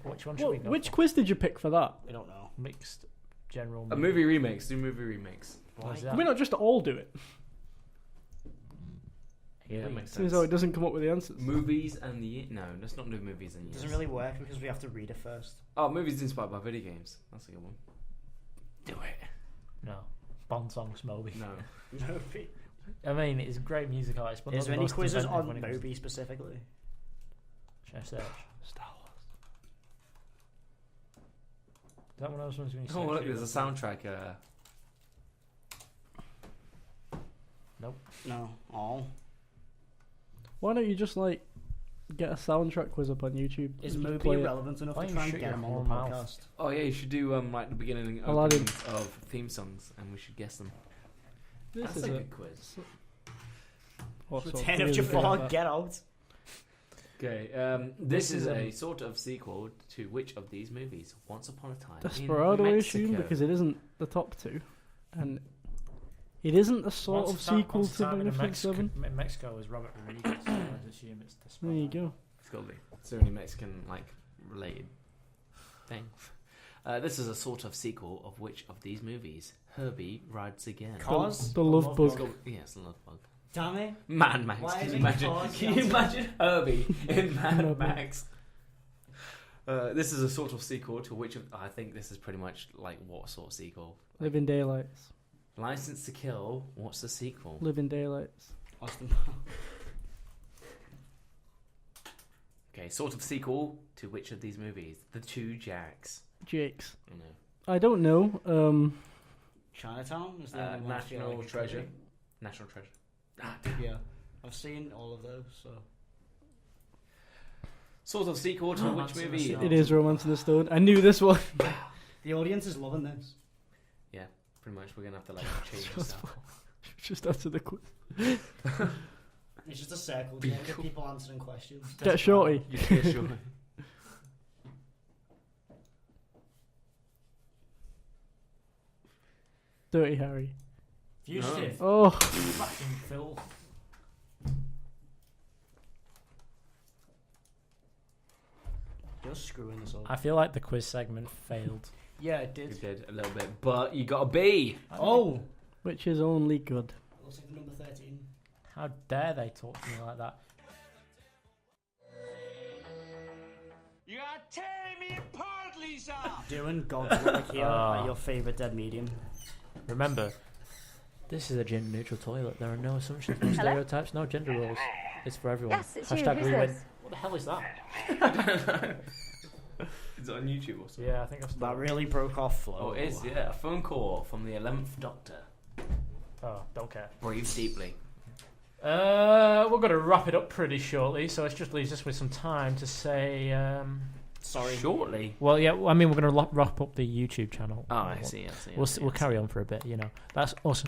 Which one should we go Which for? quiz did you pick for that? We don't know. Mixed general... A movie remakes. Do movie remakes. Why is Can that? we not just all do it? Yeah, that makes Seems sense. though it doesn't come up with the answers. Movies and the... No, let's not do movies and It years. doesn't really work because we have to read it first. Oh, movies inspired by video games. That's a good one. Do it. No. Bond songs, Moby. No. I mean, it's great music artist, but Is not there the any most quizzes inventive on when it comes- Moby specifically? Should I search? Star Wars. Is that one of those ones when you Oh, search look, there's a soundtrack. No. Oh. Why don't you just like get a soundtrack quiz up on YouTube? Is and just Moby play it? relevant enough Why to don't try you and shut get your him on the whole mouth? podcast? Oh yeah, you should do like the beginning Aladdin. of theme songs, and we should guess them. This That's is a a good quiz. what sort of Ten of quiz is Jafar, that? get out. Okay, this is a sort of sequel to which of these movies? Once Upon a Time Desperado, in I Mexico. assume, because it isn't the top two, and it isn't a sort of sequel to Magnificent Seven. In Mexico is Robert Rodriguez, so I assume it's There you go. It's got to be. It's the only Mexican like related thing. This is a sort of sequel of which of these movies? Herbie Rides Again. Cars? The Love Bug. Yes, Love Bug. Damn it. Mad Max. Why Can is you it imagine? Cars? Can you imagine Herbie in Mad Mad Max? This is a sort of sequel to which of? I think this is pretty much like what sort of sequel? Living Daylights. License to Kill. What's the sequel? Living Daylights. Austin. Okay, sort of sequel to which of these movies? The Two Jacks. Jakes. I know. I don't know. Chinatown? Is the only one I feel National like it could Treasure. be. National Treasure. Yeah. I've seen all of those, so. Sort of sequel to which Romance of the movie? Stone. It is Romance of the Stone. I knew this one. The audience is loving this. Pretty much, we're gonna have to like change Just this up. Just after the quiz. It's just a circle jerk of people answering questions. Get shorty. Yeah, sure. Dirty Harry. Fugitive. Oh, Fucking Phil. You're screwing this up. I feel like the quiz segment failed. Yeah, it You did. did a little bit, but you got a B. Oh! which is only good. Looks like the number 13. How dare they talk to me like that? You are tearing me apart, Lisa! Doing God's work here at your favourite dead medium. Remember, this is a gender-neutral toilet. There are no assumptions, no stereotypes, no gender roles. It's for everyone. Yes, it's you. Hashtag Who's we win. this? What the hell is that? Is it on YouTube or something? Yeah, I think I've That really broke off flow. Oh, it is, yeah. A phone call from the 11th Doctor. Oh, don't care. Breathe deeply. We're going to wrap it up pretty shortly, so it just leaves us with some time to say... Sorry. Shortly. Well, yeah, I mean, we're going to wrap up the YouTube channel. Oh, I see. We'll carry on for a bit, you know. That's us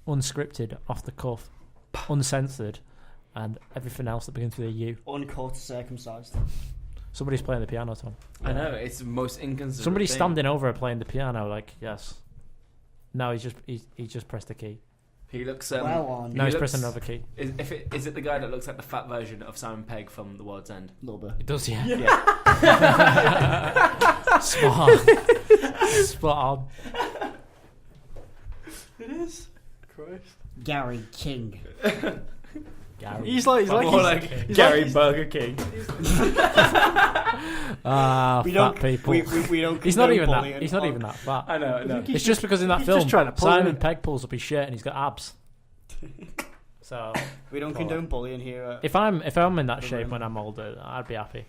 unscripted, off the cuff, uncensored, and everything else that begins with a U. Uncut, circumcised. Somebody's playing the piano, Tom. I know, it's the most inconsiderate Somebody's thing. standing over her playing the piano, like, yes. No, he's just pressed a key. He looks... well on. No, he's pressing another key. Is it the guy that looks like the fat version of Simon Pegg from The World's End? A little bit. It does, yeah. Yeah. Spot on. Spot on. It is. Christ. Gary King. Gary. He's like he's Gary like- Burger King. We fat people. We don't. He's not condone even bullying that. He's not on- even that fat. I know. It's just because in that he's film, just trying to pull Simon it. Pegg pulls up his shirt and he's got abs. So We don't condone bullying here. if I'm in that The shape room. when I'm older, I'd be happy.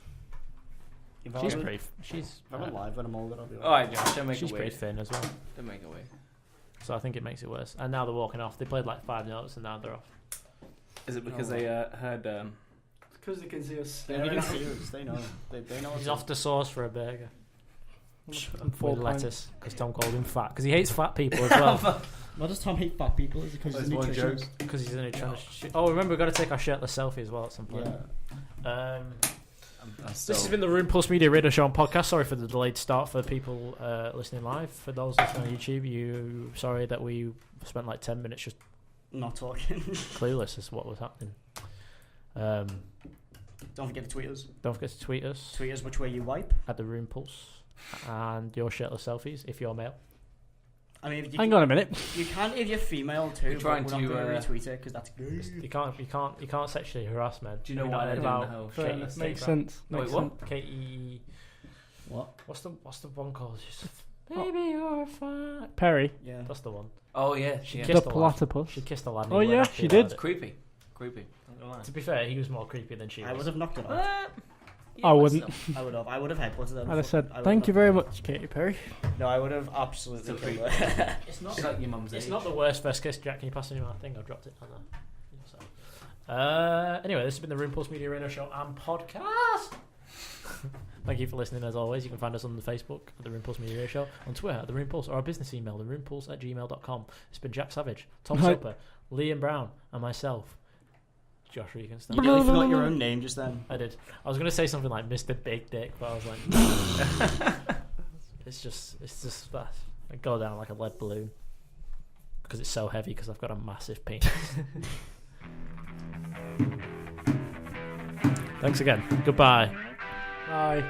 If She's I'm pretty. She's alive when I'm older, I'll be All right, Josh, don't make she's a pretty wait. thin as well. Don't make a wait. So I think it makes it worse. And now they're walking off. They played like 5 notes and now they're off. Is it because Oh. they heard? Because they can see us They staring can at see us. They know. They know. He's what's off the sauce for a burger and 4 with pints. lettuce because Tom called him fat because he hates fat people as well. Why does Tom hate fat people? Is it because That's he's a one nutritionist? joke. Because he's only trying to. Oh, remember we've got to take our shirtless selfie as well at some point. Yeah. This has been the Room Pulse Media Radio Show and podcast. Sorry for the delayed start for people listening live. For those listening on YouTube, sorry that we spent like 10 minutes just Not talking. clueless as what was happening. Don't forget to tweet us. Don't forget to tweet us Tweet us which way you wipe. at the Room Pulse and your shirtless selfies if you're male. I mean, if you, Hang on a minute. you can if you're female too. We're trying but we're to, not going to retweet it because that's gay. You can't sexually harass men. Do you know Have why not they're heard doing the about whole Katie Fairness. Makes Safer? sense. Wait, Makes what? sense. Katie, What? what's the one called? Maybe you're fine. Perry. Yeah. That's the one. Oh yeah, She yeah. kissed The a lad. platypus. She kissed a lad. and Oh, he weren't yeah, happy she about did. it. Creepy. Not gonna lie. To be fair, he was more creepy than she was. I would have knocked it off. Yeah, I but wouldn't. still. I would have headbutted them. And I said, thank you very much, Katy Perry. No, I would have absolutely Still killed her. It's not. She's like your mum's It's age. not the worst first kiss, Jack. Can you pass me my thing? I dropped it on there. Anyway, this has been the Room Pulse Media Radio Show and podcast. Thank you for listening as always. You can find us on the Facebook at the Room Pulse Media Radio Show, on Twitter at the Room Pulse, or our business email, theroompulse@gmail.com. It's been Jack Savage, Tom Hi. Soper, Liam Brown, and myself, Josh Regenstein. You nearly forgot your own name just then. I did. I was going to say something like Mr. Big Dick, but I was like, it's just that. I go down like a lead balloon because it's so heavy because I've got a massive penis. Thanks again. Goodbye. Bye.